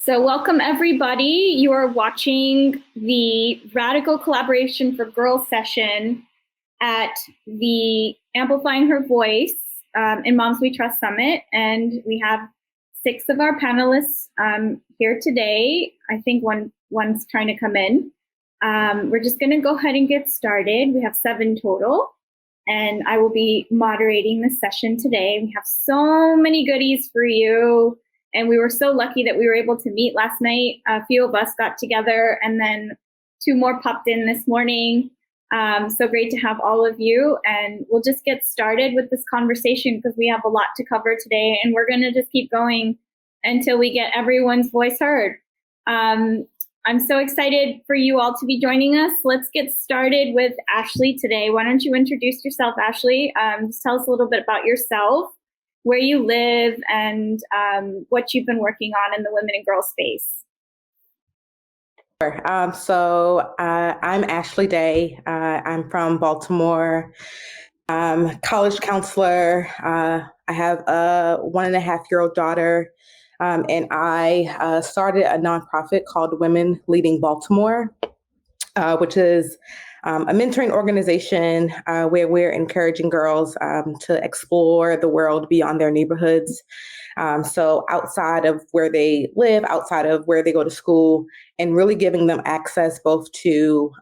So welcome everybody. You are watching the Radical Collaboration for Girls session at the Amplifying Her Voice in Moms We Trust Summit. And we have 6 of our panelists here today. I think one's trying to come in. We're just gonna go ahead and get started. We have 7 total. And I will be moderating the session today. We have so many goodies for you. And we were so lucky that we were able to meet last night. A few of us got together and then 2 more popped in this morning. So great to have all of you. And we'll just get started with this conversation because we have a lot to cover today. And we're gonna just keep going until we get everyone's voice heard. I'm so excited for you all to be joining us. Let's get started with Ashley today. Why don't you introduce yourself, Ashley? Just tell us a little bit about yourself, where you live, and what you've been working on in the women and girls space. Sure. I'm Ashley Day. I'm from Baltimore. College counselor. I have a 1.5-year-old daughter. And I started a nonprofit called Women Leading Baltimore, which is a mentoring organization where we're encouraging girls to explore the world beyond their neighborhoods. So outside of where they live, outside of where they go to school, and really giving them access both to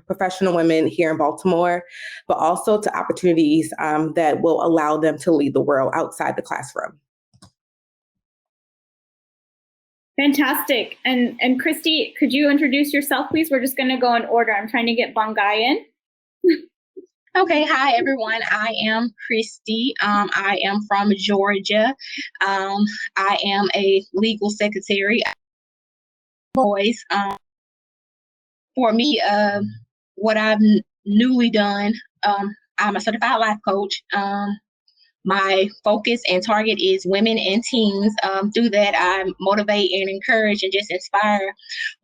professional women here in Baltimore, but also to opportunities that will allow them to lead the world outside the classroom. Fantastic. And Christy, could you introduce yourself, please? We're just going to go in order. I'm trying to get Bongai in. Okay. Hi, everyone. I am Christy. I am from Georgia. I am a legal secretary. Boys. For me, what I've newly done, I'm a certified life coach. My focus and target is women and teens. Through that, I motivate and encourage and just inspire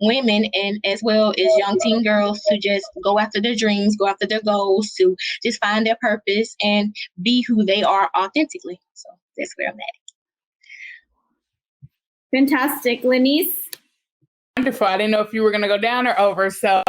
women and as well as young teen girls to just go after their dreams, go after their goals, to just find their purpose and be who they are authentically. So that's where I'm at. Fantastic. Lenice? Wonderful. I didn't know if you were going to go down or over. So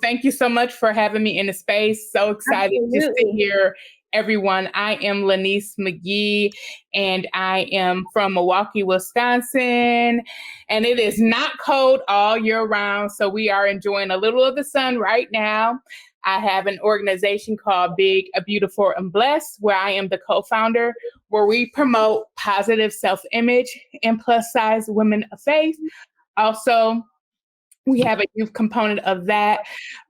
thank you so much for having me in the space. So excited just to hear everyone. I am Lenice McGee, and I am from Milwaukee, Wisconsin, and it is not cold all year round, so we are enjoying a little of the sun right now. I have an organization called Big, Beautiful, and Blessed, where I am the co-founder, where we promote positive self-image and plus-size women of faith. Also, we have a youth component of that,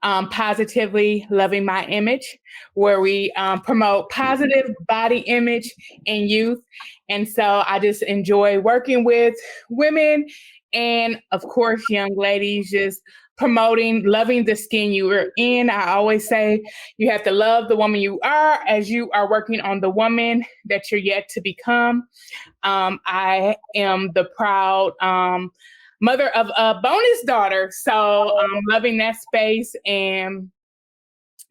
Positively Loving My Image, where we promote positive body image in youth. And so I just enjoy working with women and, of course, young ladies, just promoting, loving the skin you are in. I always say you have to love the woman you are as you are working on the woman that you're yet to become. I am the proud mother of a bonus daughter. So I'm loving that space and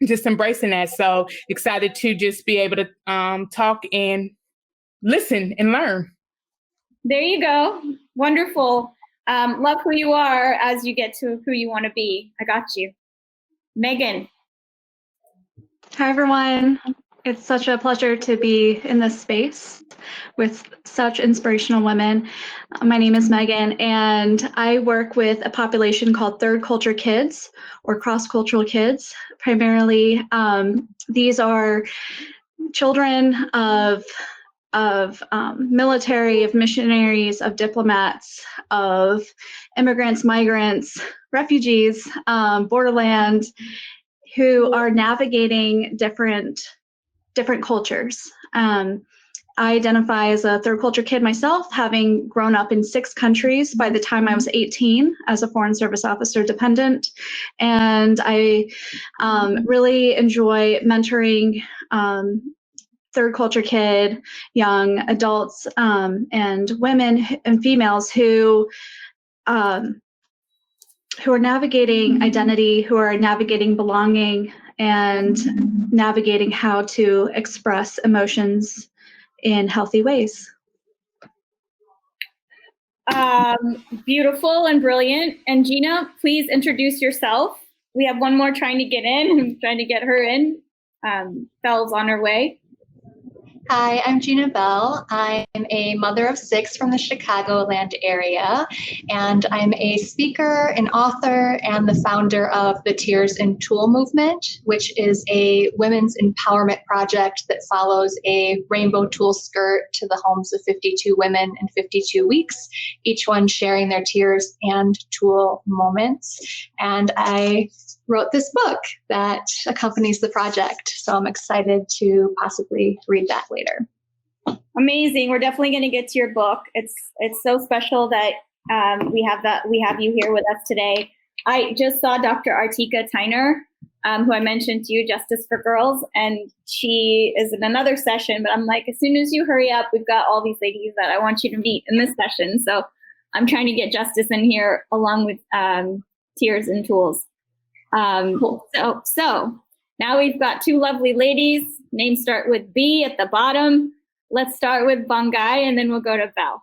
just embracing that. So excited to just be able to talk and listen and learn. There you go. Wonderful. Love who you are as you get to who you want to be. I got you. Megan. Hi, everyone. It's such a pleasure to be in this space with such inspirational women. My name is Megan, and I work with a population called third culture kids or cross-cultural kids. Primarily, these are children of military, of missionaries, of diplomats, of immigrants, migrants, refugees, borderland, who are navigating different cultures. I identify as a third culture kid myself, having grown up in 6 countries by the time I was 18 as a Foreign Service Officer dependent. And I really enjoy mentoring third culture kid, young adults, and women and females who are navigating identity, who are navigating belonging, and navigating how to express emotions in healthy ways. Beautiful and brilliant. And Gina, please introduce yourself. We have one more trying to get in. I'm trying to get her in. Belle's on her way. Hi, I'm Gina Bell. I'm a mother of 6 from the Chicagoland area, and I'm a speaker, an author, and the founder of the Tears and Tool movement, which is a women's empowerment project that follows a rainbow tulle skirt to the homes of 52 women in 52 weeks, each one sharing their tears and tool moments. And I wrote this book that accompanies the project. So I'm excited to possibly read that later. Amazing. We're definitely going to get to your book. It's so special that we have you here with us today. I just saw Dr. Artika Tyner, who I mentioned to you, Justice for Girls, and she is in another session, but I'm like, as soon as you hurry up, we've got all these ladies that I want you to meet in this session. So I'm trying to get Justice in here along with Tears and Tools. So now we've got 2 lovely ladies. Names start with B at the bottom. Let's start with Bongai, and then we'll go to Bell.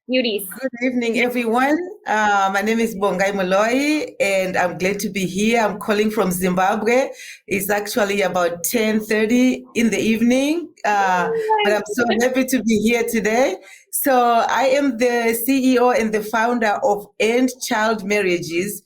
Beauties. Good evening, everyone. My name is Bongai Moloi, and I'm glad to be here. I'm calling from Zimbabwe. It's actually about 10:30 in the evening, but I'm so happy to be here today. So I am the CEO and the founder of End Child Marriages,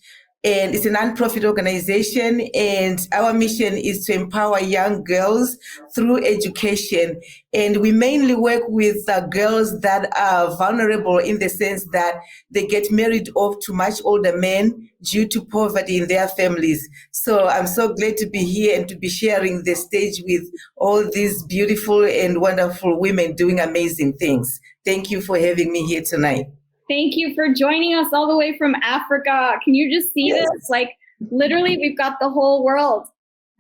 and it's a nonprofit organization, and our mission is to empower young girls through education. And we mainly work with girls that are vulnerable in the sense that they get married off to much older men due to poverty in their families. So I'm so glad to be here and to be sharing the stage with all these beautiful and wonderful women doing amazing things. Thank you for having me here tonight. Thank you for joining us all the way from Africa. Can you just see this? Like, literally, we've got the whole world.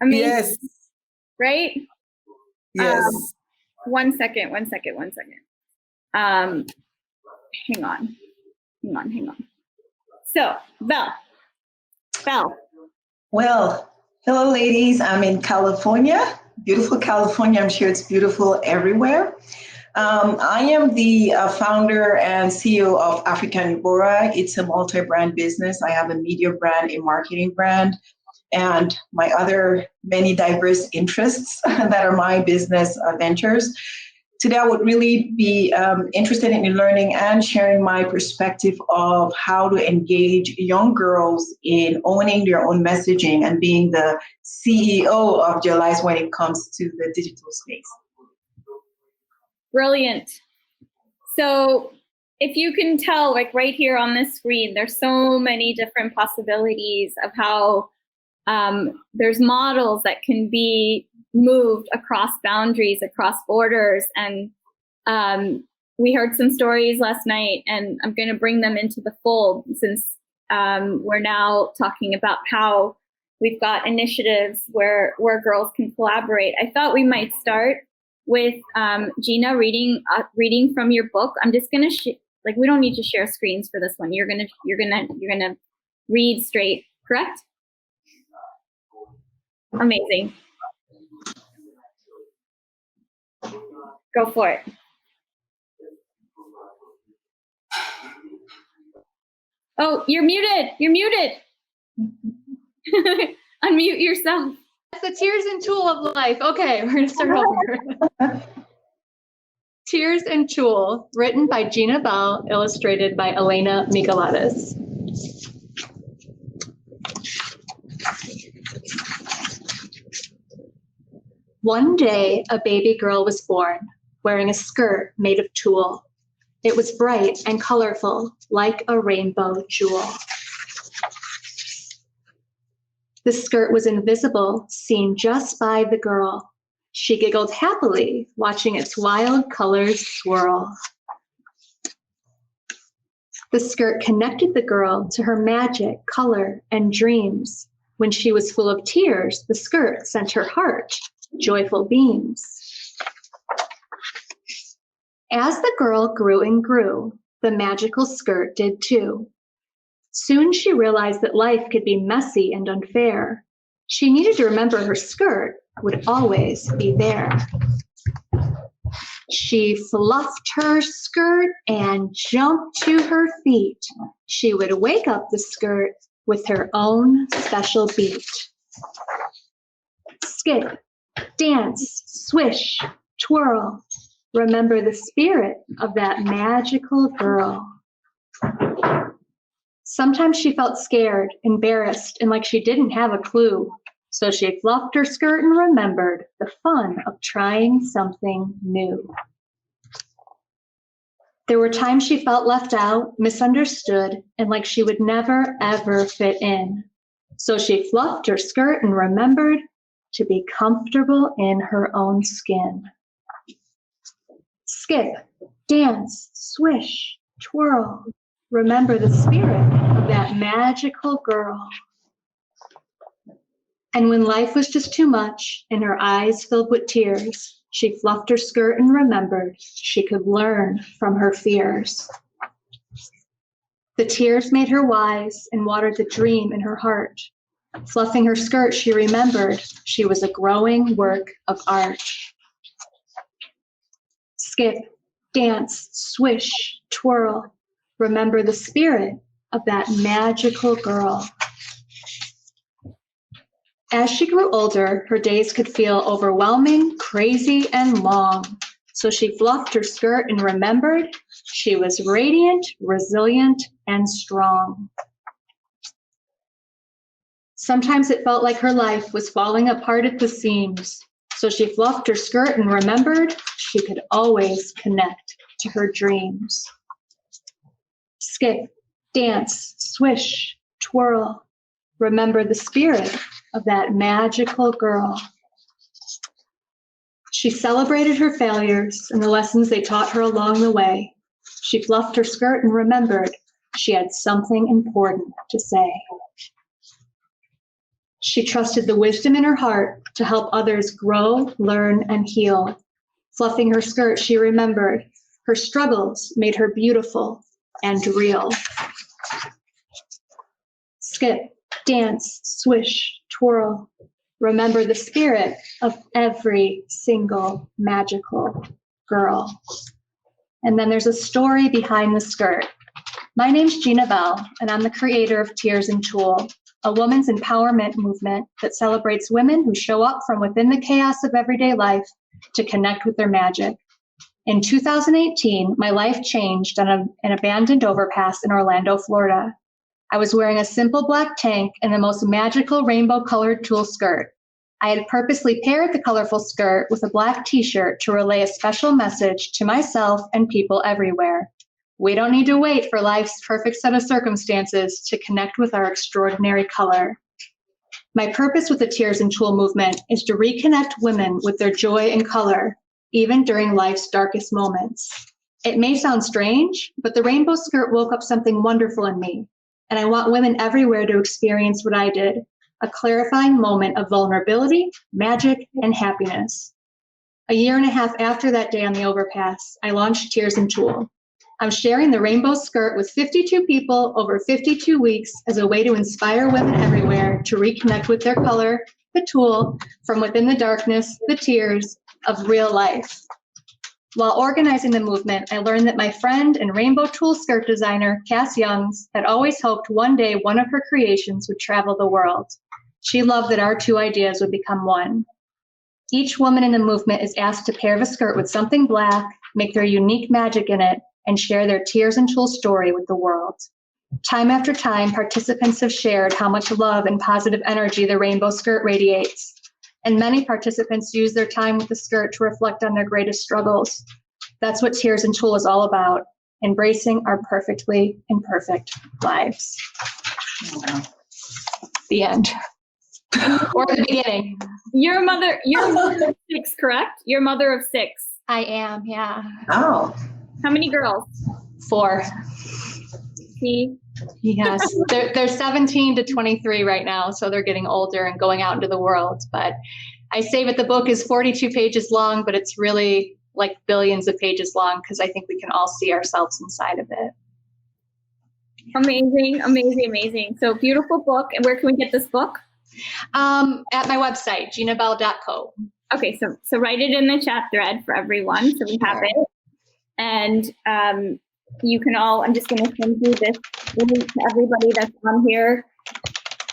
I mean, yes. Right? Yes. One second. Hang on. So, Belle. Well, hello, ladies. I'm in California, beautiful California. I'm sure it's beautiful everywhere. I am the founder and CEO of African Bora. It's a multi-brand business. I have a media brand, a marketing brand, and my other many diverse interests that are my business ventures. Today, I would really be interested in learning and sharing my perspective of how to engage young girls in owning their own messaging and being the CEO of their lives when it comes to the digital space. Brilliant. So if you can tell, like right here on this screen, there's so many different possibilities of how there's models that can be moved across boundaries, across borders. And we heard some stories last night, and I'm going to bring them into the fold since we're now talking about how we've got initiatives where girls can collaborate. I thought we might start with Gina reading from your book. I'm just gonna we don't need to share screens for this one. You're gonna read straight, correct? Amazing. Go for it. Oh, you're muted. Unmute yourself. The Tears and Tool of Life. Okay, we're going to start over. Tears and Tool, written by Gina Bell, illustrated by Elena Michelatis. One day, a baby girl was born, wearing a skirt made of tulle. It was bright and colorful, like a rainbow jewel. The skirt was invisible, seen just by the girl. She giggled happily, watching its wild colors swirl. The skirt connected the girl to her magic, color, and dreams. When she was full of tears, the skirt sent her heart joyful beams. As the girl grew and grew, the magical skirt did too. Soon she realized that life could be messy and unfair. She needed to remember her skirt would always be there. She fluffed her skirt and jumped to her feet. She would wake up the skirt with her own special beat. Skip, dance, swish, twirl. Remember the spirit of that magical girl. Sometimes she felt scared, embarrassed, and like she didn't have a clue. So she fluffed her skirt and remembered the fun of trying something new. There were times she felt left out, misunderstood, and like she would never, ever fit in. So she fluffed her skirt and remembered to be comfortable in her own skin. Skip, dance, swish, twirl. Remember the spirit of that magical girl. And when life was just too much and her eyes filled with tears, she fluffed her skirt and remembered she could learn from her fears. The tears made her wise and watered the dream in her heart. Fluffing her skirt, she remembered she was a growing work of art. Skip, dance, swish, twirl. Remember the spirit of that magical girl. As she grew older, her days could feel overwhelming, crazy, and long. So she fluffed her skirt and remembered she was radiant, resilient, and strong. Sometimes it felt like her life was falling apart at the seams. So she fluffed her skirt and remembered she could always connect to her dreams. Skip, dance, swish, twirl. Remember the spirit of that magical girl. She celebrated her failures and the lessons they taught her along the way. She fluffed her skirt and remembered she had something important to say. She trusted the wisdom in her heart to help others grow, learn, and heal. Fluffing her skirt, she remembered her struggles made her beautiful and real. Skip, dance, swish, twirl. Remember the spirit of every single magical girl. And then there's a story behind the skirt. My name's Gina Bell, and I'm the creator of Tears and Tulle, a women's empowerment movement that celebrates women who show up from within the chaos of everyday life to connect with their magic. In 2018, my life changed on an abandoned overpass in Orlando, Florida. I was wearing a simple black tank and the most magical rainbow-colored tulle skirt. I had purposely paired the colorful skirt with a black t-shirt to relay a special message to myself and people everywhere. We don't need to wait for life's perfect set of circumstances to connect with our extraordinary color. My purpose with the Tears and Tulle movement is to reconnect women with their joy and color, even during life's darkest moments. It may sound strange, but the rainbow skirt woke up something wonderful in me, and I want women everywhere to experience what I did, a clarifying moment of vulnerability, magic, and happiness. A year and a half after that day on the overpass, I launched Tears and Tulle. I'm sharing the rainbow skirt with 52 people over 52 weeks as a way to inspire women everywhere to reconnect with their color, the tulle, from within the darkness, the tears of real life. While organizing the movement, I learned that my friend and rainbow tulle skirt designer, Cass Youngs, had always hoped one day one of her creations would travel the world. She loved that our two ideas would become one. Each woman in the movement is asked to pair the skirt with something black, make their unique magic in it, and share their Tears and Tulle story with the world. Time after time, participants have shared how much love and positive energy the rainbow skirt radiates. And many participants use their time with the skirt to reflect on their greatest struggles. That's what Tears and Tulle is all about, embracing our perfectly imperfect lives. The end. Or the beginning. You're a mother of six, correct? You're a mother of six. I am, yeah. Oh. How many girls? 4. See? Yes, they're 17 to 23 right now, so they're getting older and going out into the world. But I say that the book is 42 pages long, but it's really like billions of pages long because I think we can all see ourselves inside of it. Amazing, amazing, amazing. So beautiful book. And where can we get this book? At my website, ginabell.co. Okay, so write it in the chat thread for everyone so we have it. And you can all, I'm just going to send you this link to everybody that's on here.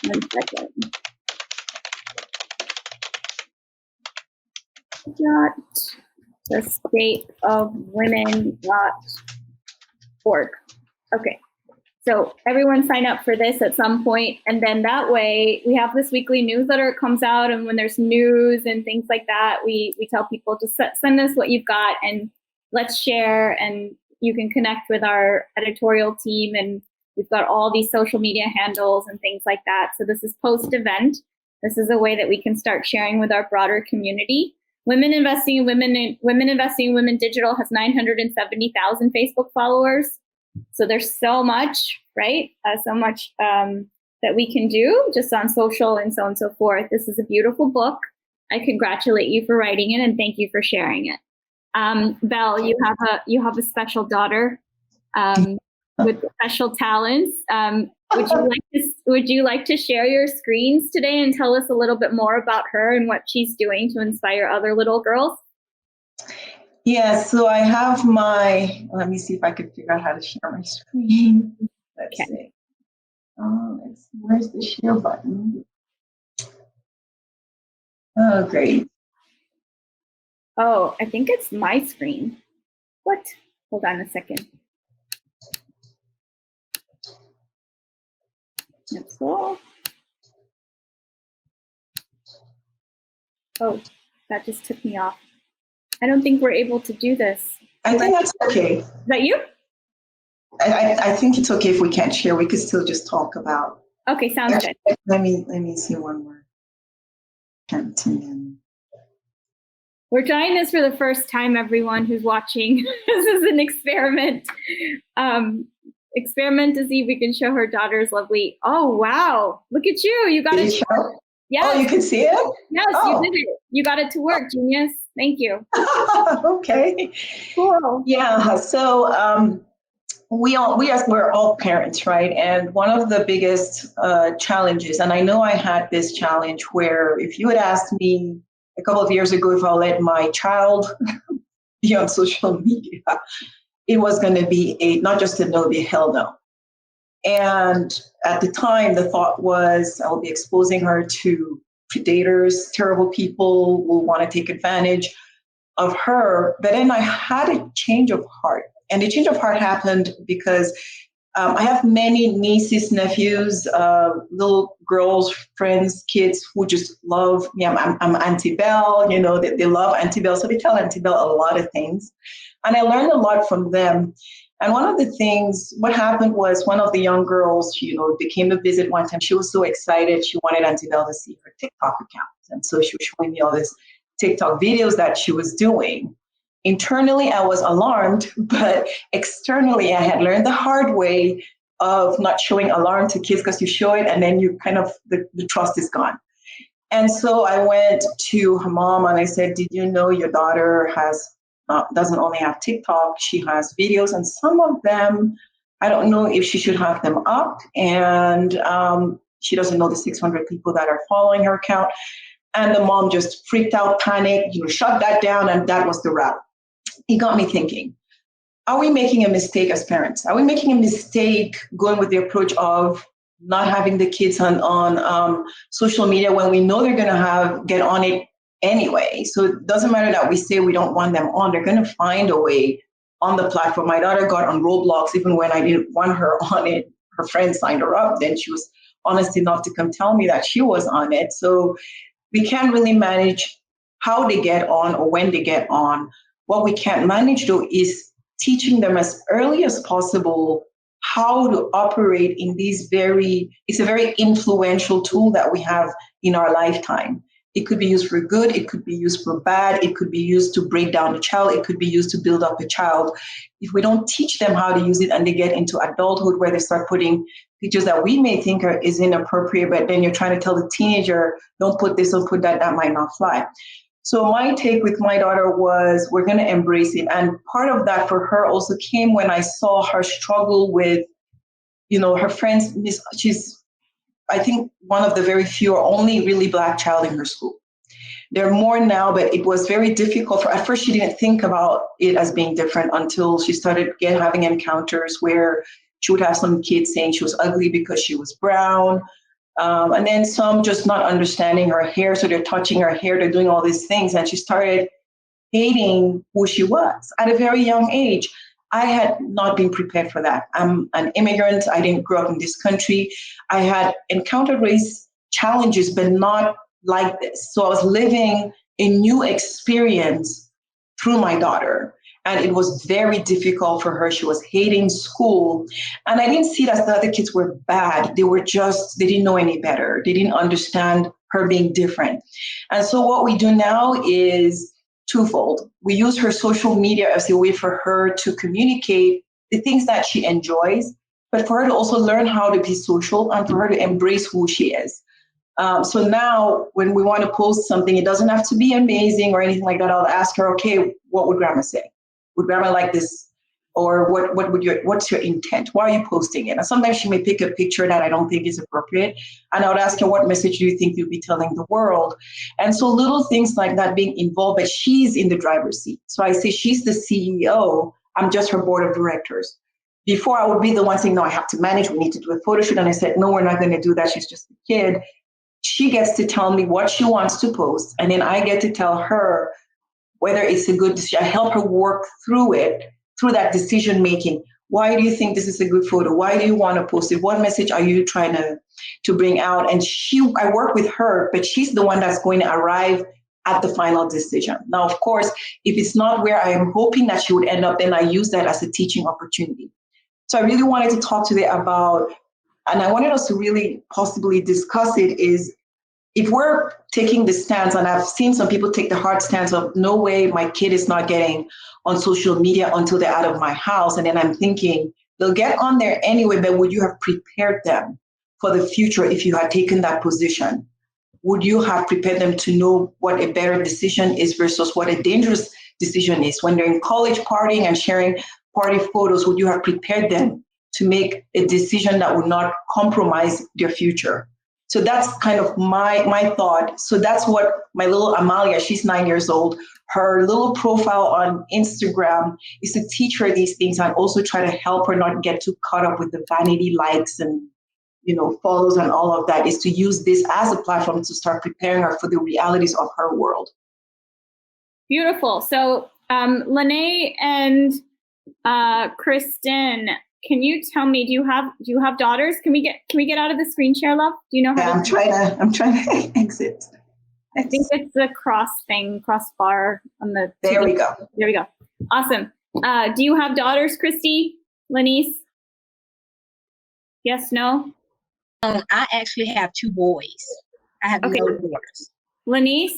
1 second. The state of women.org. Okay. So everyone sign up for this at some point, and then that way we have this weekly newsletter. It comes out, and when there's news and things like that, we tell people to send us what you've got and let's share. And you can connect with our editorial team, and we've got all these social media handles and things like that. So this is post-event. This is a way that we can start sharing with our broader community. Women Investing in Women Digital has 970,000 Facebook followers. So there's so much, right? So much that we can do just on social and so on and so forth. This is a beautiful book. I congratulate you for writing it and thank you for sharing it. Belle, you have a special daughter with special talents. Would you like to share your screens today and tell us a little bit more about her and what she's doing to inspire other little girls? Yeah, so I have let me see if I can figure out how to share my screen. Let's see. Where's the share button? Oh, great. Oh, I think it's my screen. What? Hold on a second. That's all. Oh, that just took me off. I don't think we're able to do this. I think that's okay. Is that you? I think it's okay if we can't share. We could still just talk about. Okay, sounds good. Let me see one more. We're trying this for the first time, everyone who's watching. This is an experiment. Experiment to see if we can show her daughter's lovely. Oh, wow. Look at you. You got it. Yes. Oh, you can see it? Yes, you did it. You got it to work, genius. Thank you. Okay. Cool. Yeah. So we're all parents, right? And one of the biggest challenges, and I know I had this challenge where if you had asked me a couple of years ago if I'll let my child be on social media, it was going to be not just a no, be a hell no. And at the time, the thought was I'll be exposing her to predators, terrible people who want to take advantage of her. But then I had a change of heart. And the change of heart happened because I have many nieces, nephews, little girls, friends, kids who just love me. I'm Auntie Bell, they love Auntie Bell. So they tell Auntie Bell a lot of things. And I learned a lot from them. And one of the things, what happened was one of the young girls, they came to visit one time. She was so excited. She wanted Auntie Bell to see her TikTok account. And so she was showing me all these TikTok videos that she was doing. Internally, I was alarmed, but externally, I had learned the hard way of not showing alarm to kids because you show it and then you kind of, the trust is gone. And so I went to her mom and I said, did you know your daughter doesn't only have TikTok, she has videos, and some of them, I don't know if she should have them up, and she doesn't know the 600 people that are following her account. And the mom just freaked out, panicked, shut that down, and that was the route. It got me thinking, are we making a mistake as parents? Are we making a mistake going with the approach of not having the kids on social media when we know they're going to get on it anyway? So it doesn't matter that we say we don't want them on, they're going to find a way on the platform. My daughter got on Roblox even when I didn't want her on it. Her friend signed her up. Then she was honest enough to come tell me that she was on it. So we can't really manage how they get on or when they get on. What we can't manage, though, is teaching them as early as possible how to operate in it's a very influential tool that we have in our lifetime. It could be used for good, it could be used for bad, it could be used to break down a child, it could be used to build up a child. If we don't teach them how to use it and they get into adulthood where they start putting pictures that we may think is inappropriate, but then you're trying to tell the teenager, don't put this, don't put that, that might not fly. So my take with my daughter was we're going to embrace it. And part of that for her also came when I saw her struggle with, her friends. She's, I think, one of the very few or only really Black child in her school. There are more now, but it was very difficult for, at first she didn't think about it as being different until she started having encounters where she would have some kids saying she was ugly because she was brown. And then some just not understanding her hair. So they're touching her hair, they're doing all these things. And she started hating who she was at a very young age. I had not been prepared for that. I'm an immigrant. I didn't grow up in this country. I had encountered race challenges, but not like this. So I was living a new experience through my daughter. And it was very difficult for her. She was hating school. And I didn't see that the other kids were bad. They didn't know any better. They didn't understand her being different. And so what we do now is twofold. We use her social media as a way for her to communicate the things that she enjoys, but for her to also learn how to be social and for her to embrace who she is. So now when we want to post something, it doesn't have to be amazing or anything like that. I'll ask her, okay, what would grandma say? Would grandma like this? Or what's your intent? Why are you posting it? And sometimes she may pick a picture that I don't think is appropriate. And I would ask her, what message do you think you'll be telling the world? And so little things like that being involved, but she's in the driver's seat. So I say she's the CEO. I'm just her board of directors. Before I would be the one saying, no, I have to manage. We need to do a photo shoot. And I said, no, we're not going to do that. She's just a kid. She gets to tell me what she wants to post. And then I get to tell her whether it's a good decision. I help her work through it, through that decision making. Why do you think this is a good photo? Why do you want to post it? What message are you trying to bring out? And I work with her, but she's the one that's going to arrive at the final decision. Now, of course, if it's not where I am hoping that she would end up, then I use that as a teaching opportunity. So I really wanted to talk today about, and I wanted us to really possibly discuss it, is if we're taking the stance, and I've seen some people take the hard stance of no way my kid is not getting on social media until they're out of my house. And then I'm thinking they'll get on there anyway, but would you have prepared them for the future if you had taken that position? Would you have prepared them to know what a better decision is versus what a dangerous decision is? When they're in college partying and sharing party photos, would you have prepared them to make a decision that would not compromise their future? So that's kind of my thought. So that's what my little Amalia, she's 9 years old, her little profile on Instagram is to teach her these things and also try to help her not get too caught up with the vanity likes and, follows and all of that, is to use this as a platform to start preparing her for the realities of her world. Beautiful. So Lene and Kristen, can you tell me, do you have daughters? Can we get out of the screen share, love? Do you know how I'm trying to exit. I think it's the crossbar on the There TV. we go. There we go. Awesome. Do you have daughters, Christy? Lenice? Yes, no? I actually have 2 boys. I have no daughters. Lenice?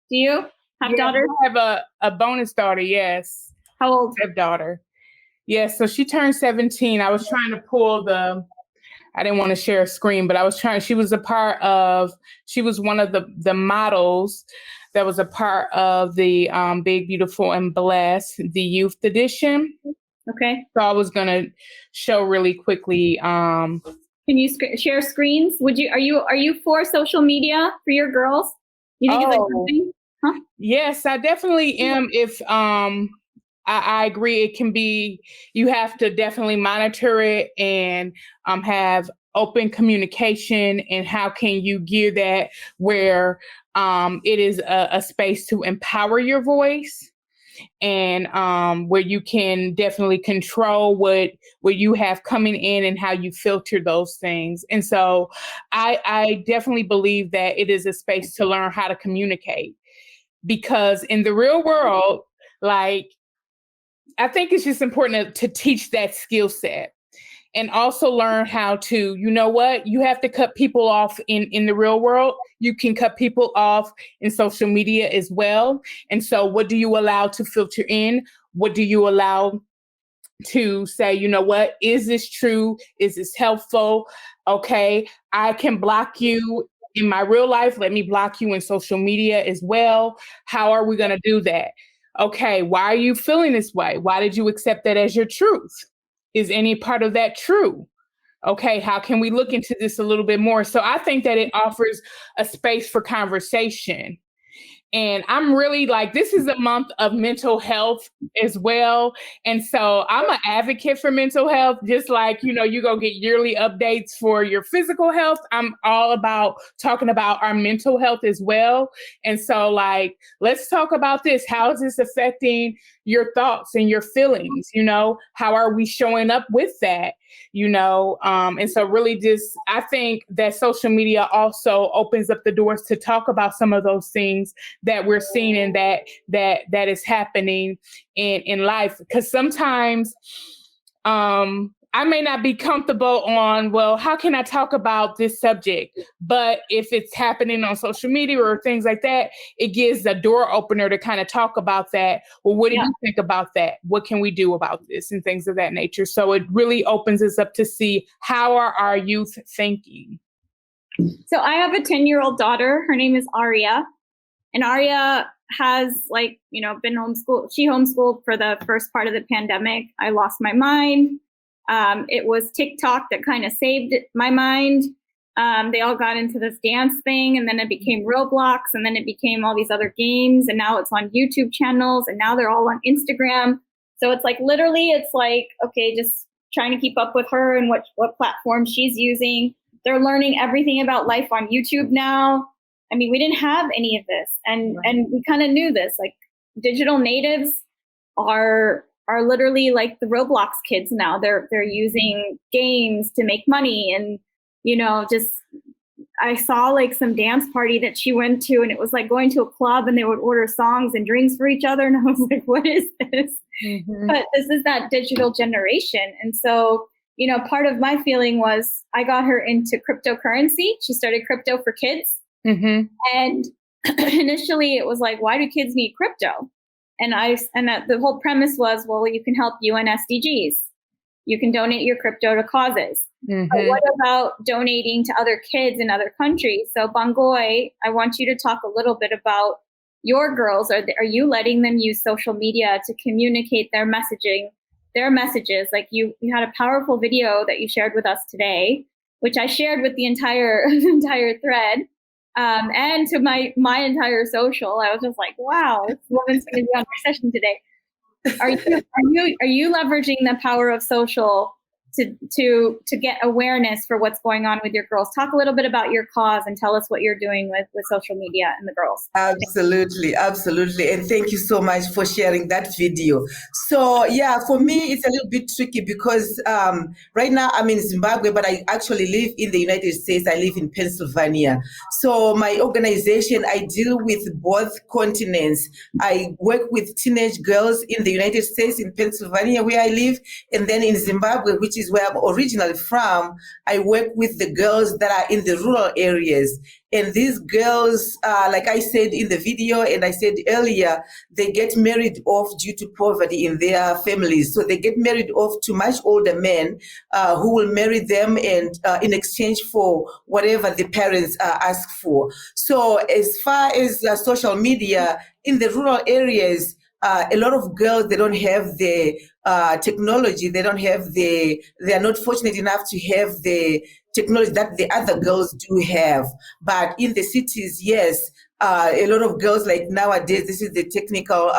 Do you have daughters? I have a bonus daughter, yes. How old? Stepdaughter. Yes, so she turned 17. I was trying to pull I didn't want to share a screen, but she was one of the models that was a part of the Big, Beautiful, and Blessed, the youth edition. Okay. So I was going to show really quickly. Can you share screens? Are you for social media for your girls? You think it's like something? Huh? Yes, I definitely am. If I agree, it can be, you have to definitely monitor it and have open communication. And how can you gear that where it is a space to empower your voice, and where you can definitely control what you have coming in and how you filter those things. And so I definitely believe that it is a space to learn how to communicate, because in the real world, I think it's just important to teach that skill set, and also learn how to, you have to cut people off in the real world. You can cut people off in social media as well. And so what do you allow to filter in? What do you allow to say, is this true? Is this helpful? Okay, I can block you in my real life. Let me block you in social media as well. How are we going to do that? Okay, why are you feeling this way? Why did you accept that as your truth? Is any part of that true? Okay, how can we look into this a little bit more? So I think that it offers a space for conversation. And I'm really like, this is a month of mental health as well. And so I'm an advocate for mental health, just like, you go get yearly updates for your physical health. I'm all about talking about our mental health as well. And so like, let's talk about this. How is this affecting your thoughts and your feelings? How are we showing up with that? And so really just, I think that social media also opens up the doors to talk about some of those things that we're seeing and that is happening in life. Because sometimes I may not be comfortable on, well, how can I talk about this subject? But if it's happening on social media or things like that, it gives a door opener to kind of talk about that. Well, what do you think about that? What can we do about this? And things of that nature. So it really opens us up to see how are our youth thinking. So I have a 10-year-old daughter. Her name is Aria. And Aria has been homeschooled. She homeschooled for the first part of the pandemic. I lost my mind. It was TikTok that kind of saved my mind. They all got into this dance thing, and then it became Roblox, and then it became all these other games, and now it's on YouTube channels, and now they're all on Instagram. So it's okay, just trying to keep up with her and what platform she's using. They're learning everything about life on YouTube now. I mean, we didn't have any of this, and we kind of knew this. Like, digital natives are literally like the Roblox kids now. They're using games to make money, and I saw some dance party that she went to, and it was like going to a club, and they would order songs and drinks for each other, and I was like, what is this? Mm-hmm. But this is that digital generation, and so part of my feeling was I got her into cryptocurrency. She started Crypto for Kids. Mm-hmm. And initially it was like, why do kids need crypto? And that the whole premise was, well, you can help UN SDGs. You can donate your crypto to causes. Mm-hmm. But what about donating to other kids in other countries? So Bangoy, I want you to talk a little bit about your girls. Are you letting them use social media to communicate their messages? Like you had a powerful video that you shared with us today, which I shared with the entire thread. And to my entire social, I was just like, wow, this woman's going to be on our session today. Are you leveraging the power of social to get awareness for what's going on with your girls? Talk a little bit about your cause and tell us what you're doing with social media and the girls. Absolutely. And thank you so much for sharing that video. So yeah, for me, it's a little bit tricky because right now I'm in Zimbabwe, but I actually live in the United States. I live in Pennsylvania. So my organization, I deal with both continents. I work with teenage girls in the United States, in Pennsylvania, where I live, and then in Zimbabwe, which is where I'm originally from, I work with the girls that are in the rural areas. And these girls, like I said in the video and I said earlier, they get married off due to poverty in their families. So they get married off to much older men who will marry them and in exchange for whatever the parents ask for. So as far as social media, in the rural areas, a lot of girls, they don't have the technology. They are not fortunate enough to have the technology that the other girls do have. But in the cities, yes, a lot of girls, like nowadays, this is the technical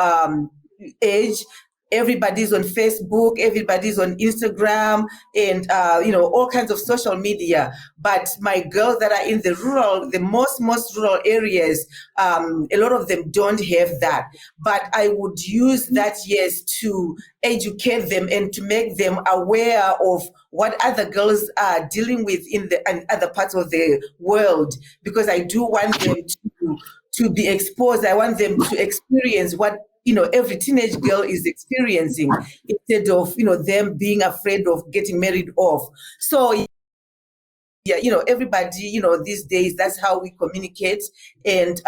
age. Everybody's on Facebook, everybody's on Instagram, and all kinds of social media. But my girls that are in the most rural areas, a lot of them don't have that. But I would use that, yes, to educate them and to make them aware of what other girls are dealing with in other parts of the world, because I do want them to be exposed. I want them to experience what every teenage girl is experiencing, instead of them being afraid of getting married off. So yeah, everybody, these days, that's how we communicate, and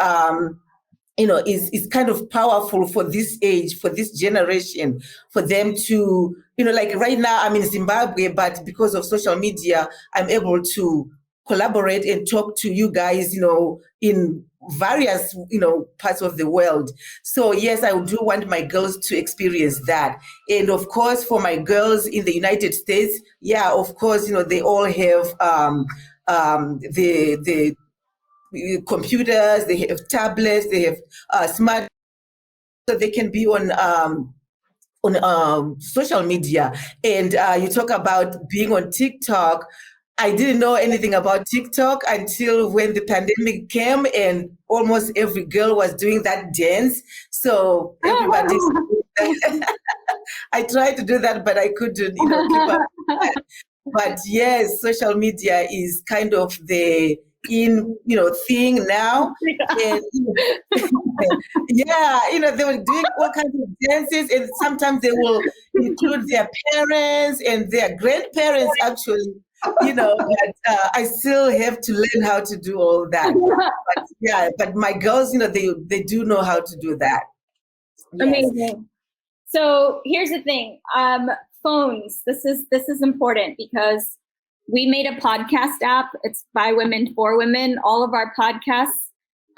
is kind of powerful for this age, for this generation, for them to, like right now I'm in Zimbabwe, but because of social media, I'm able to collaborate and talk to you guys, in various, parts of the world. So yes, I do want my girls to experience that. And of course, for my girls in the United States, yeah, of course, they all have the computers, they have tablets, they have smart, so they can be on social media. And you talk about being on TikTok. I didn't know anything about TikTok until when the pandemic came and almost every girl was doing that dance. So everybody, I tried to do that, but I couldn't, keep up with that. But yes, social media is kind of the thing now. And, yeah, they were doing all kinds of dances, and sometimes they will include their parents and their grandparents, actually. But I still have to learn how to do all that. But yeah, but my girls, they do know how to do that. Yes. Amazing. So here's the thing. Phones. This is important because we made a podcast app. It's by women for women. All of our podcasts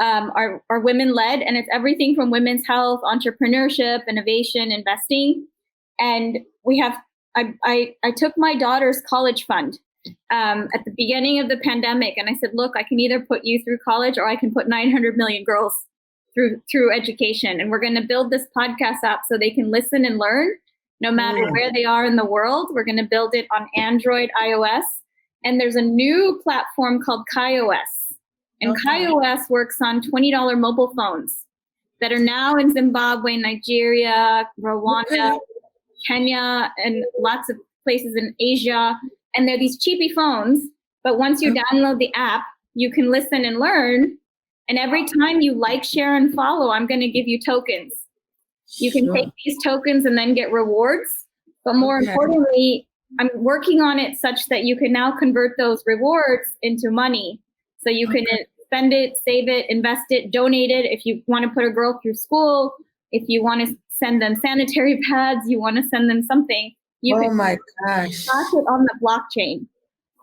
are women led, and it's everything from women's health, entrepreneurship, innovation, investing. And we have. I took my daughter's college fund at the beginning of the pandemic, and I said, look, I can either put you through college or I can put 900 million girls through education. And we're going to build this podcast app so they can listen and learn no matter where they are in the world. We're going to build it on Android, iOS, and there's a new platform called KaiOS. And KaiOS works on $20 mobile phones that are now in Zimbabwe, Nigeria, Rwanda, Kenya, and lots of places in Asia. And they're these cheapy phones, but once you download the app, you can listen and learn. And every time you like, share, and follow, I'm going to give you tokens. You can take these tokens and then get rewards. But more importantly, I'm working on it such that you can now convert those rewards into money. So you can spend it, save it, invest it, donate it. If you want to put a girl through school, if you want to send them sanitary pads, you want to send them something, you can my gosh, pass it on the blockchain.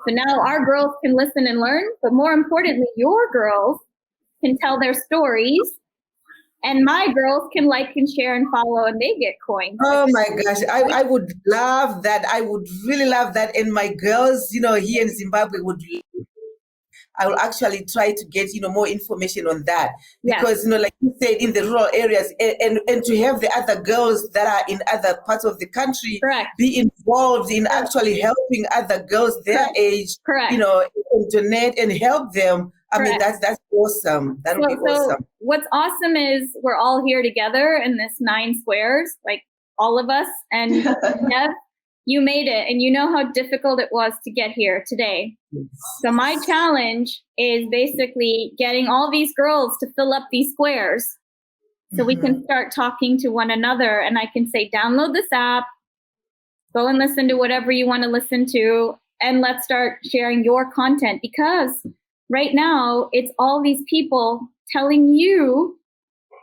So now our girls can listen and learn, but more importantly, your girls can tell their stories, and my girls can like and share and follow, and they get coins. Oh my gosh, I would love that. I would really love that. And my girls, here in Zimbabwe I will actually try to get, more information on that. Because, like you said, in the rural areas, and to have the other girls that are in other parts of the country be involved in actually helping other girls their age, donate and help them. I mean, that's awesome. That would be awesome. So what's awesome is we're all here together in this 9 squares, like all of us. And Deb, you made it, and you know how difficult it was to get here today. So my challenge is basically getting all these girls to fill up these squares so we can start talking to one another. And I can say, download this app, go and listen to whatever you want to listen to, and let's start sharing your content. Because right now, it's all these people telling you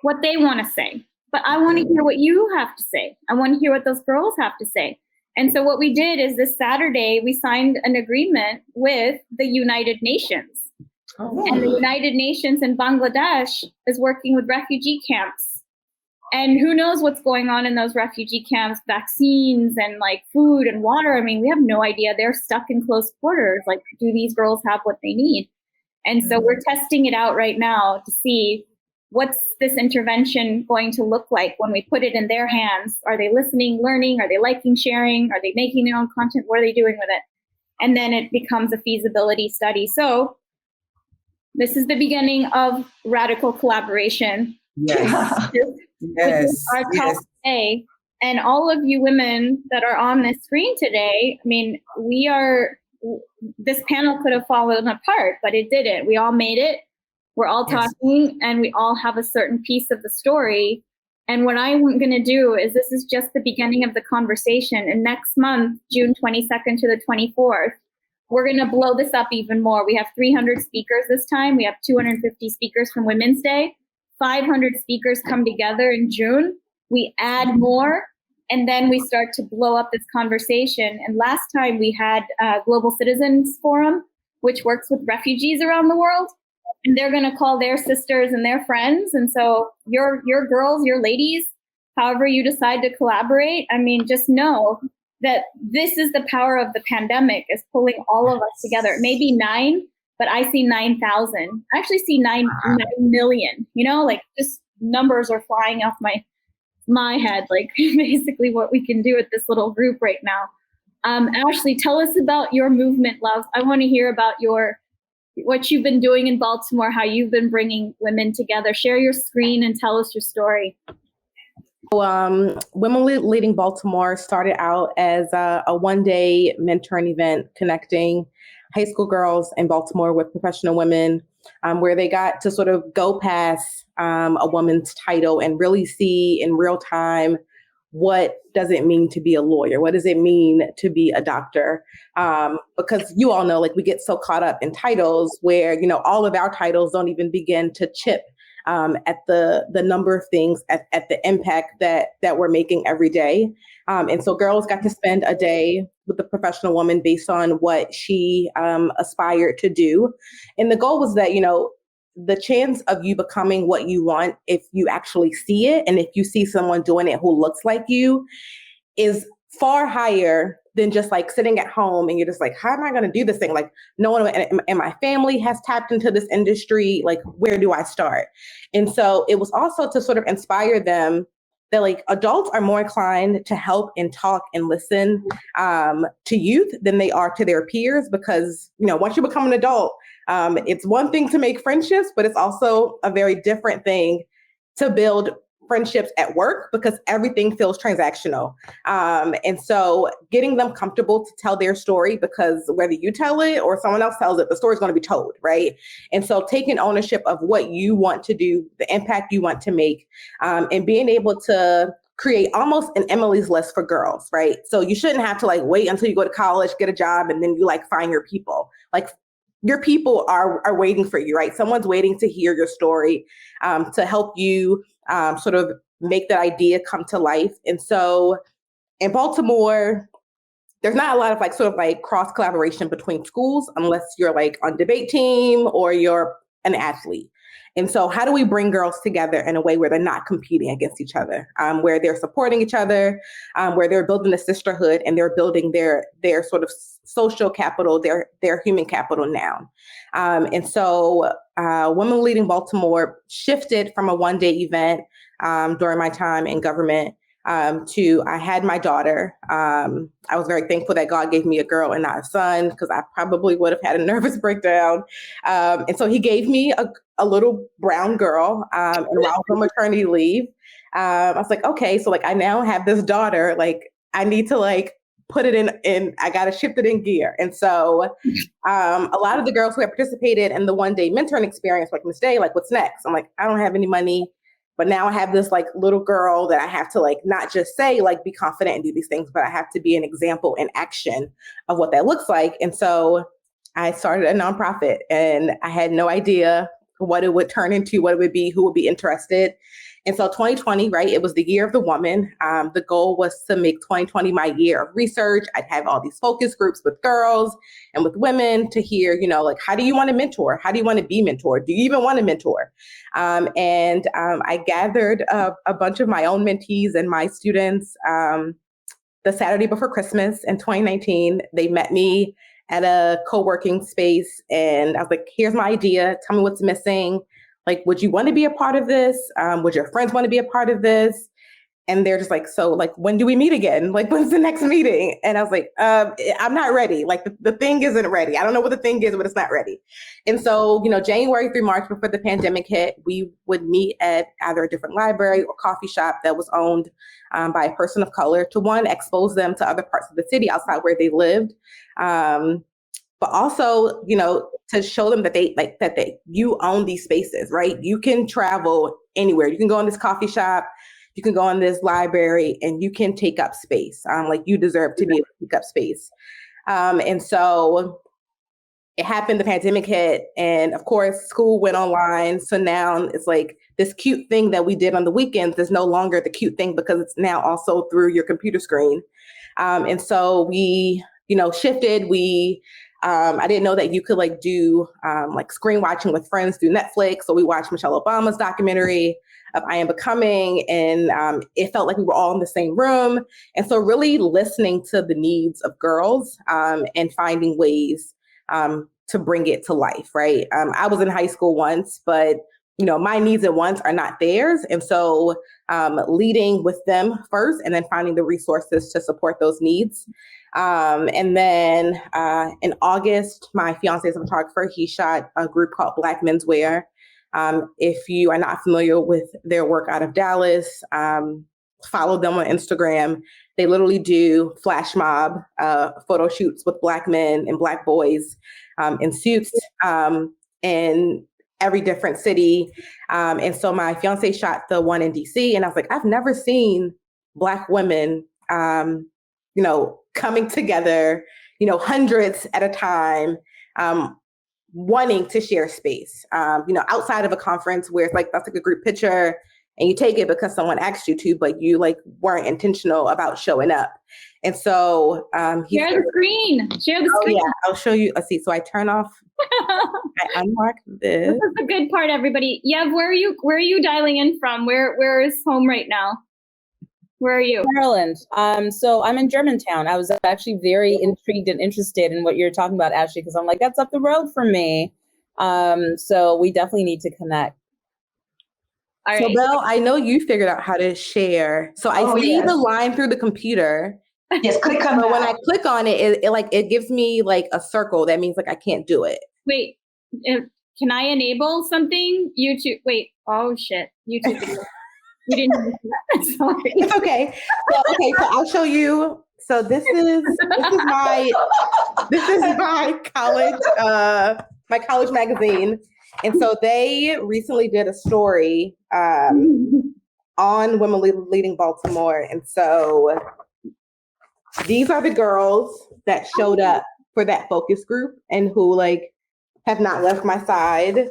what they want to say. But I want to hear what you have to say. I want to hear what those girls have to say. And so what we did is this Saturday, we signed an agreement with the United Nations. And the United Nations in Bangladesh is working with refugee camps. And who knows what's going on in those refugee camps, vaccines and like food and water. I mean, we have no idea. They're stuck in close quarters. Like, do these girls have what they need? And so we're testing it out right now to see what's this intervention going to look like when we put it in their hands. Are they listening, learning? Are they liking, sharing? Are they making their own content? What are they doing with it? And then it becomes a feasibility study. So this is the beginning of radical collaboration. Yes. Which is our talk today. And all of you women that are on this screen today, I mean, this panel could have fallen apart, but it didn't. We all made it. We're all talking, and we all have a certain piece of the story. And what I'm going to do is, this is just the beginning of the conversation. And next month, June 22nd to the 24th, we're going to blow this up even more. We have 300 speakers this time. We have 250 speakers from Women's Day. 500 speakers come together in June. We add more, and then we start to blow up this conversation. And last time we had Global Citizens Forum, which works with refugees around the world. And they're going to call their sisters and their friends. And so your girls, your ladies, however you decide to collaborate, I mean, just know that this is the power of the pandemic, is pulling all of us together. It may be 9, but I see 9,000. I actually see 9 million, like just numbers are flying off my head, like basically what we can do with this little group right now. Ashley, tell us about your movement, love. I want to hear about what you've been doing in Baltimore, how you've been bringing women together. Share your screen and tell us your story. Women Leading Baltimore started out as a one-day mentoring event connecting high school girls in Baltimore with professional women, where they got to sort of go past a woman's title and really see in real time, what does it mean to be a lawyer? What does it mean to be a doctor? Because you all know, like, we get so caught up in titles where, all of our titles don't even begin to chip at the number of things, at the impact that we're making every day. And so girls got to spend a day with a professional woman based on what she aspired to do. And the goal was that, the chance of you becoming what you want, if you actually see it, and if you see someone doing it who looks like you, is far higher than just like sitting at home and you're just like, how am I going to do this thing? Like, no one in my family has tapped into this industry. Like, where do I start? And so it was also to sort of inspire them that, like, adults are more inclined to help and talk and listen to youth than they are to their peers, because, once you become an adult, it's one thing to make friendships, but it's also a very different thing to build friendships at work, because everything feels transactional. And so getting them comfortable to tell their story, because whether you tell it or someone else tells it, the story's going to be told, right? And so taking ownership of what you want to do, the impact you want to make, and being able to create almost an Emily's list for girls, right? So you shouldn't have to like wait until you go to college, get a job, and then you like find your people. Like, your people are waiting for you, right? Someone's waiting to hear your story, to help you sort of make that idea come to life. And so in Baltimore, there's not a lot of like sort of like cross collaboration between schools unless you're like on debate team or you're an athlete. And so how do we bring girls together in a way where they're not competing against each other, where they're supporting each other, where they're building a sisterhood and they're building their sort of social capital, their human capital now. And so Women Leading Baltimore shifted from a one-day event during my time in government to, I had my daughter. I was very thankful that God gave me a girl and not a son, because I probably would have had a nervous breakdown. And so he gave me a little brown girl, and while I was on maternity leave, I was like, okay, so like I now have this daughter, like I need to like put it in, I got to shift it in gear. And so a lot of the girls who have participated in the one-day mentoring experience, like, Miss Day, like, what's next? I'm like, I don't have any money. But now I have this like little girl that I have to like, not just say like, be confident and do these things, but I have to be an example in action of what that looks like. And so I started a nonprofit, and I had no idea what it would turn into, what it would be, who would be interested. And so 2020, right, it was the year of the woman. The goal was to make 2020 my year of research. I'd have all these focus groups with girls and with women to hear, like, how do you want to mentor? How do you want to be mentored? Do you even want to mentor? And I gathered a bunch of my own mentees and my students the Saturday before Christmas in 2019. They met me at a co-working space, and I was like, here's my idea. Tell me what's missing. Like, would you want to be a part of this? Would your friends want to be a part of this? And they're just like, so like, when do we meet again? Like, when's the next meeting? And I was like, I'm not ready. Like the thing isn't ready. I don't know what the thing is, but it's not ready. And so, January through March before the pandemic hit, we would meet at either a different library or coffee shop that was owned by a person of color to, one, expose them to other parts of the city outside where they lived. But also, to show them that you own these spaces, right? You can travel anywhere. You can go in this coffee shop, you can go in this library, and you can take up space. Like, you deserve to be able to take up space. And so it happened, the pandemic hit, and of course, school went online. So now it's like this cute thing that we did on the weekends is no longer the cute thing, because it's now also through your computer screen. And so we, shifted. I didn't know that you could like do like screen watching with friends through Netflix. So we watched Michelle Obama's documentary of I Am Becoming, and it felt like we were all in the same room. And so really listening to the needs of girls and finding ways to bring it to life, right? I was in high school once, but my needs and wants are not theirs. And so leading with them first and then finding the resources to support those needs. And then in August, my fiance is a photographer. He shot a group called Black Menswear. If you are not familiar with their work out of Dallas, follow them on Instagram. They literally do flash mob photo shoots with Black men and Black boys in suits in every different city. And so my fiance shot the one in DC, and I was like, I've never seen Black women, coming together, hundreds at a time, wanting to share space, outside of a conference where it's like, that's like a group picture and you take it because someone asked you to, but you weren't intentional about showing up. And so share the screen. Yeah, I'll show you. Let's see. So I turn off. I unmark this. This is the good part, everybody. Yev, where are you dialing in from? Where is home right now? Where are you? Maryland. So I'm in Germantown. I was actually very intrigued and interested in what you're talking about, Ashley, because I'm like, that's up the road from me. So we definitely need to connect. All so right. Belle, I know you figured out how to share. So I see the line through the computer. Yes, click on But when I click on it, it gives me a circle. That means I can't do it. Wait, can I enable something? YouTube. Wait. Oh shit. YouTube. You didn't do that. Sorry. It's okay. So I'll show you. So this is my college magazine. And so they recently did a story on women leading Baltimore. And so these are the girls that showed up for that focus group and who have not left my side.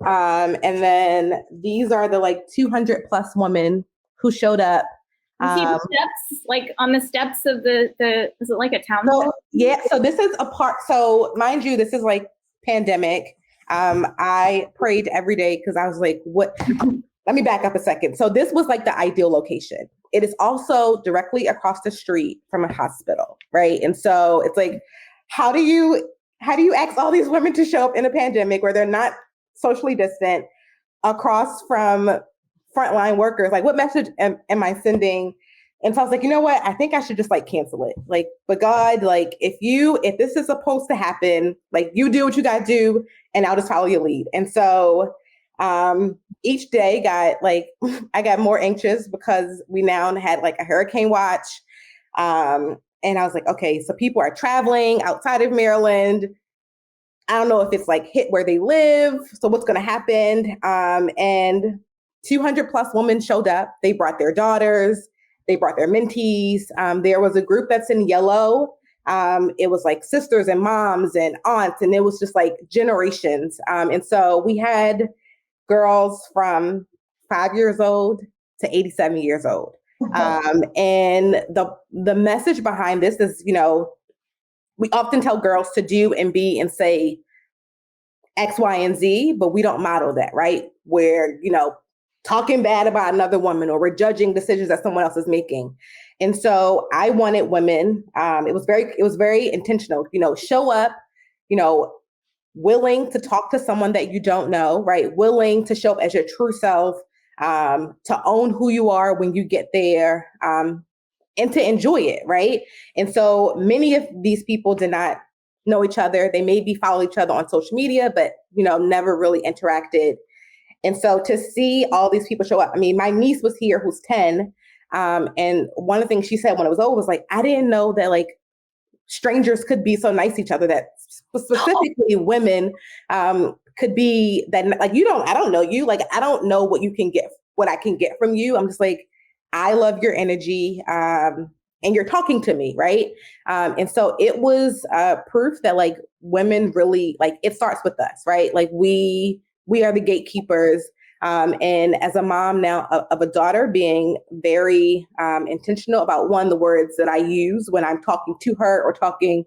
And then these are the 200 plus women who showed up. You see the steps, on the steps of the is it like a town? So, yeah. So this is a part. So mind you, this is pandemic. I prayed every day because I was like, what? Let me back up a second. So this was the ideal location. It is also directly across the street from a hospital, right? And so it's how do you ask all these women to show up in a pandemic where they're not socially distant across from frontline workers? What message am I sending? And so I was like, you know what? I think I should just cancel it. But God, if this is supposed to happen, you do what you got to do and I'll just follow your lead. And so each day I got more anxious because we now had a hurricane watch. And I was like, okay, so people are traveling outside of Maryland. I don't know if it's hit where they live. So what's going to happen? And 200 plus women showed up. They brought their daughters. They brought their mentees. There was a group that's in yellow. It was sisters and moms and aunts, and it was just generations. And so we had girls from 5 years old to 87 years old. And the message behind this is, we often tell girls to do and be and say X, Y, and Z, but we don't model that, right? Where, talking bad about another woman or we're judging decisions that someone else is making. And so I wanted women, it was very intentional, show up, willing to talk to someone that you don't know, right? Willing to show up as your true self, to own who you are when you get there, and to enjoy it, right? And so many of these people did not know each other. They maybe follow each other on social media, but, never really interacted. And so to see all these people show up, I mean, my niece was here who's 10. And one of the things she said when it was over was I didn't know that strangers could be so nice to each other, that specifically women could be that I don't know you. I don't know what I can get from you. I'm just I love your energy. And you're talking to me, right? And so it was proof that women really, it starts with us, right? We are the gatekeepers. And as a mom now of a daughter, being very intentional about the words that I use when I'm talking to her or talking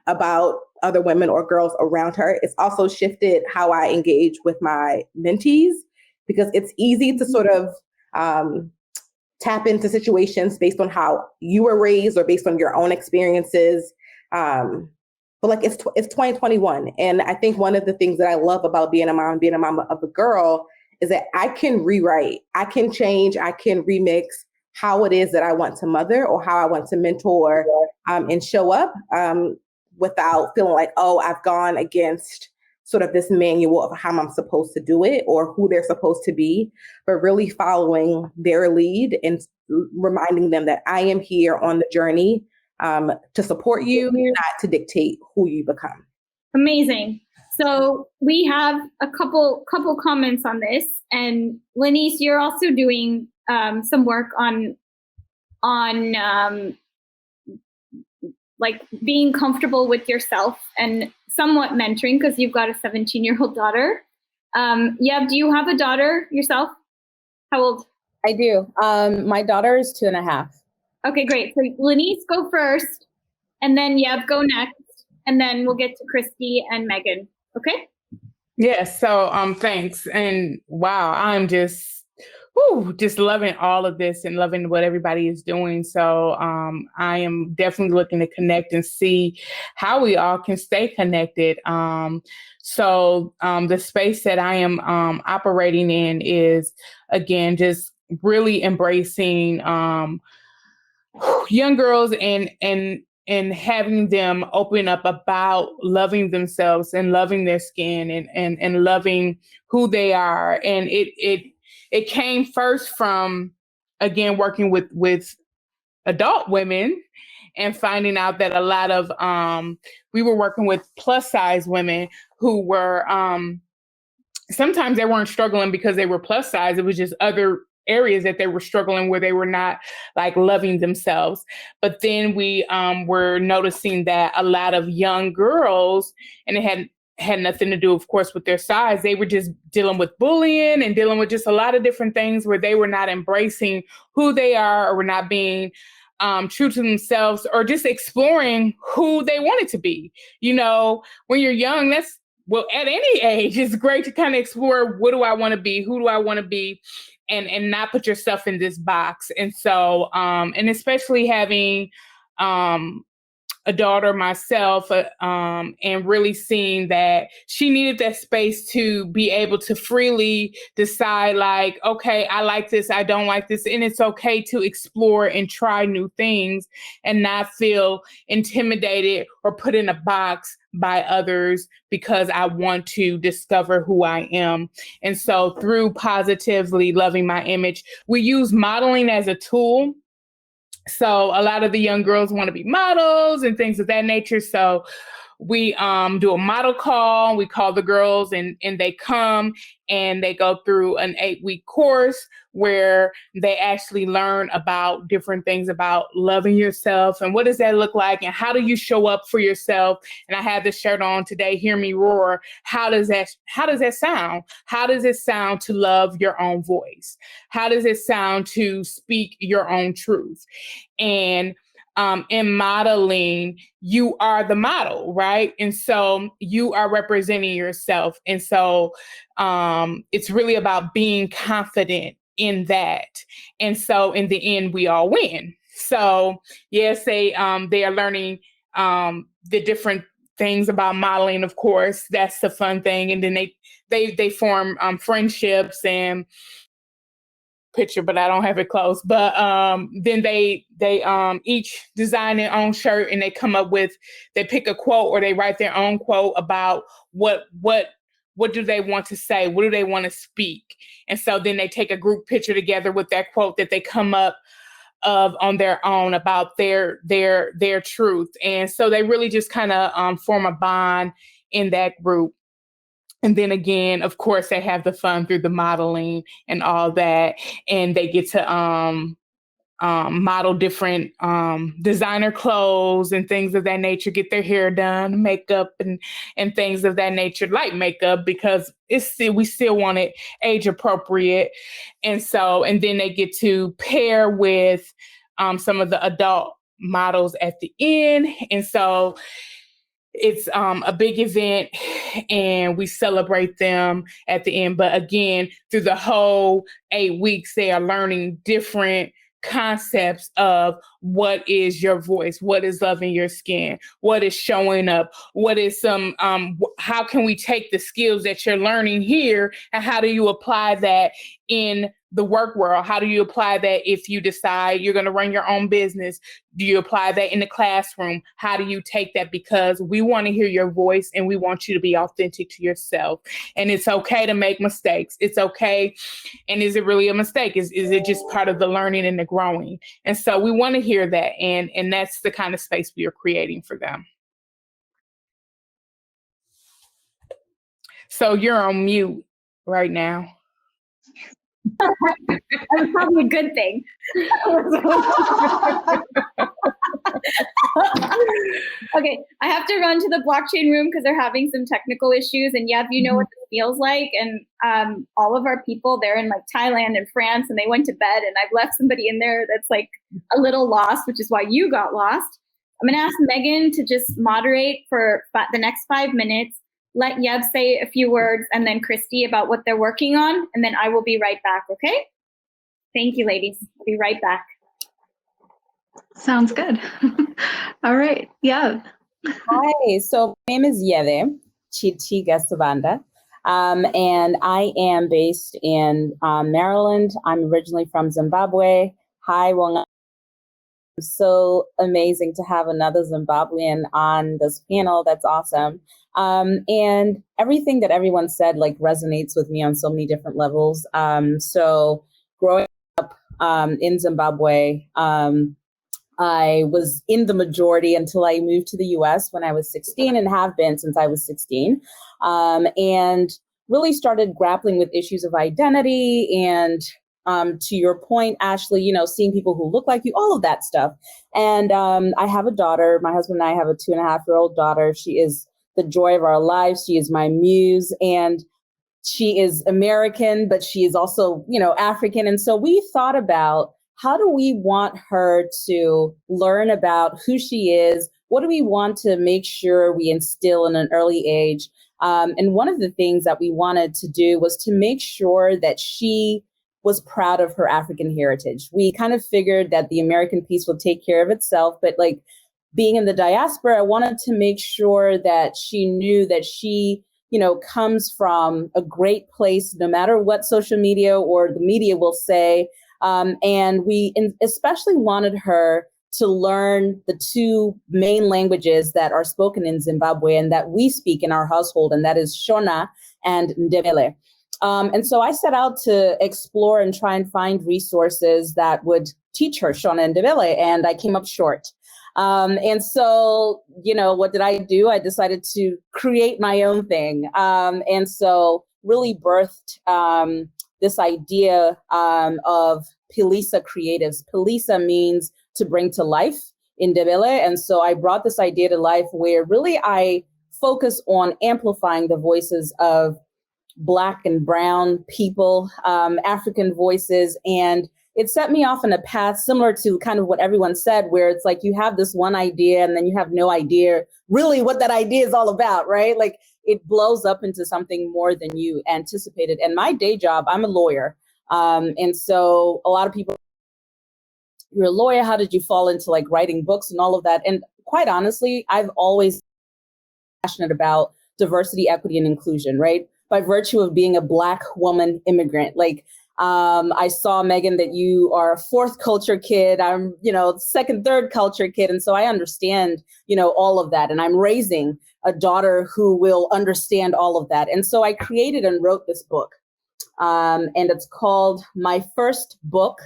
about other women or girls around her. It's also shifted how I engage with my mentees, because it's easy to sort of tap into situations based on how you were raised or based on your own experiences. but like it's 2021. And I think one of the things that I love about being a mom of a girl is that I can rewrite, I can change, I can remix how it is that I want to mother or how I want to mentor and show up without feeling like, oh, I've gone against sort of this manual of how I'm supposed to do it or who they're supposed to be, but really following their lead and reminding them that I am here on the journey to support you, not to dictate who you become. Amazing. So we have a couple comments on this, and Lenice, you're also doing some work on like being comfortable with yourself and somewhat mentoring because you've got a 17-year-old daughter. Yeah, do you have a daughter yourself? How old? I do. My daughter is 2.5. Okay, great. So Lenice, go first, and then Yeb, go next, and then we'll get to Christy and Megan. Okay? Yes. So thanks. And wow, I'm just loving all of this and loving what everybody is doing. So I am definitely looking to connect and see how we all can stay connected. So the space that I am operating in is, again, just really embracing young girls and having them open up about loving themselves and loving their skin and loving who they are. And it came first from, again, working with adult women and finding out that a lot of, we were working with plus size women who were, sometimes they weren't struggling because they were plus size. It was just other areas that they were struggling where they were not like loving themselves. But then we were noticing that a lot of young girls, and it had nothing to do, of course, with their size. They were just dealing with bullying and dealing with just a lot of different things where they were not embracing who they are or were not being true to themselves or just exploring who they wanted to be. You know, when you're young, well, at any age, it's great to kind of explore, what do I want to be? Who do I want to be? And not put yourself in this box. And so, and especially having a daughter myself, and really seeing that she needed that space to be able to freely decide, like, okay, I like this, I don't like this. And it's okay to explore and try new things and not feel intimidated or put in a box by others because I want to discover who I am. And so through Positively Loving My Image, we use modeling as a tool. So a lot of the young girls want to be models and things of that nature. So we do a model call. We call the girls and they come and they go through an 8-week course where they actually learn about different things about loving yourself and what does that look like and how do you show up for yourself. And I have this shirt on today, Hear Me Roar. How does that sound? How does it sound to love your own voice? How does it sound to speak your own truth? And in modeling, you are the model, right? And so you are representing yourself. And so it's really about being confident in that. And so in the end, we all win. So yes, they are learning the different things about modeling, of course. That's the fun thing. And then they form friendships and picture, but I don't have it close. But then they each design their own shirt and they come up with, they pick a quote or they write their own quote about what do they want to say? What do they want to speak? And so then they take a group picture together with that quote that they come up of on their own about their truth. And so they really just kind of form a bond in that group. And then again, of course, they have the fun through the modeling and all that. And they get to model different designer clothes and things of that nature, get their hair done, makeup and things of that nature, like makeup, because we still want it age appropriate. And so, and then they get to pair with some of the adult models at the end. And so it's a big event and we celebrate them at the end. But again, through the whole 8 weeks, they are learning different concepts of what is your voice, what is loving your skin, what is showing up, what is some, how can we take the skills that you're learning here and how do you apply that in the work world? How do you apply that if you decide you're going to run your own business? Do you apply that in the classroom? How do you take that? Because we want to hear your voice and we want you to be authentic to yourself. And it's okay to make mistakes. It's okay. And is it really a mistake? Is it just part of the learning and the growing? And so we want to hear that. And that's the kind of space we are creating for them. So you're on mute right now. That's probably a good thing. Okay, I have to run to the blockchain room because they're having some technical issues. And Yev, you know what this feels like. And all of our people, they're in like Thailand and France, and they went to bed. And I've left somebody in there that's like a little lost, which is why you got lost. I'm going to ask Megan to just moderate for the next 5 minutes. Let Yev say a few words, and then Christy about what they're working on, and then I will be right back, okay? Thank you, ladies. I'll be right back. Sounds good. All right, Yev. Hi, so my name is Yeve Chichi Gastavanda, and I am based in Maryland. I'm originally from Zimbabwe. Hi, Wong. So amazing to have another Zimbabwean on this panel. That's awesome. And everything that everyone said like resonates with me on so many different levels. So growing up in Zimbabwe, I was in the majority until I moved to the US when I was 16 and have been since I was 16. And really started grappling with issues of identity and to your point, Ashley, you know, seeing people who look like you, all of that stuff. And I have a daughter. My husband and I have a 2.5-year-old daughter. She is the joy of our lives. She is my muse, and she is American, but she is also, you know, African. And so we thought about how do we want her to learn about who she is? What do we want to make sure we instill in an early age? And one of the things that we wanted to do was to make sure that she was proud of her African heritage. We kind of figured that the American piece would take care of itself, but like being in the diaspora, I wanted to make sure that she knew that she, you know, comes from a great place, no matter what social media or the media will say. And we especially wanted her to learn the 2 main languages that are spoken in Zimbabwe and that we speak in our household, and that is Shona and Ndebele. And so I set out to explore and try and find resources that would teach her Shona and Ndebele, and I came up short. And so, you know, what did I do? I decided to create my own thing. And so really birthed this idea of Pilisa Creatives. Pilisa means to bring to life in Ndebele. And so I brought this idea to life where really I focus on amplifying the voices of Black and brown people, African voices. And it set me off in a path similar to kind of what everyone said, where it's like you have this one idea and then you have no idea really what that idea is all about, right? Like it blows up into something more than you anticipated. And my day job, I'm a lawyer. And so a lot of people, you're a lawyer, how did you fall into like writing books and all of that? And quite honestly, I've always been passionate about diversity, equity, and inclusion, right? By virtue of being a Black woman immigrant. Like I saw, Megan, that you are a 4th culture kid. I'm, you know, 2nd, 3rd culture kid. And so I understand, you know, all of that. And I'm raising a daughter who will understand all of that. And so I created and wrote this book. And it's called My First Book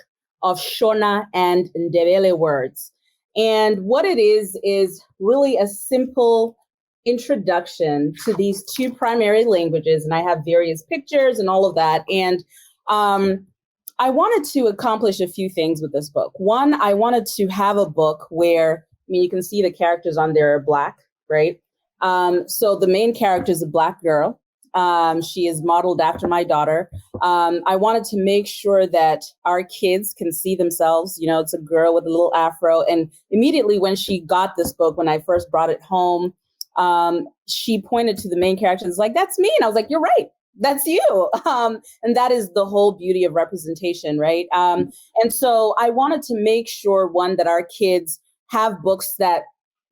of Shona and Ndebele Words. And what it is really a simple introduction to these 2 primary languages, and I have various pictures and all of that. And I wanted to accomplish a few things with this book. One, I wanted to have a book where, I mean, you can see the characters on there are Black, right? So the main character is a Black girl. She is modeled after my daughter. I wanted to make sure that our kids can see themselves. You know, it's a girl with a little afro. And immediately when she got this book, when I first brought it home, she pointed to the main character and was like, that's me. And I was like, you're right. that's you. And that is the whole beauty of representation, right? And so I wanted to make sure, one, that our kids have books that,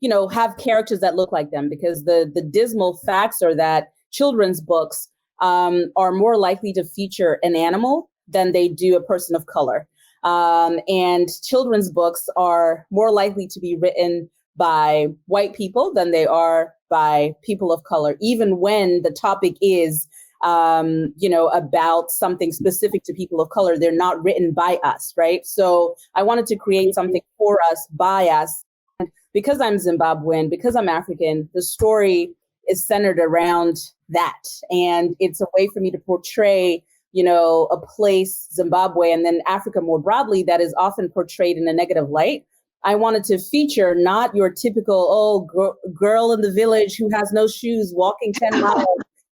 you know, have characters that look like them, because the dismal facts are that children's books are more likely to feature an animal than they do a person of color. And children's books are more likely to be written by white people than they are by people of color, even when the topic is, you know, about something specific to people of color. They're not written by us, right? So I wanted to create something for us, by us. And because I'm Zimbabwean, because I'm African, the story is centered around that. And it's a way for me to portray, you know, a place, Zimbabwe, and then Africa more broadly, that is often portrayed in a negative light. I wanted to feature not your typical, girl in the village who has no shoes walking 10 miles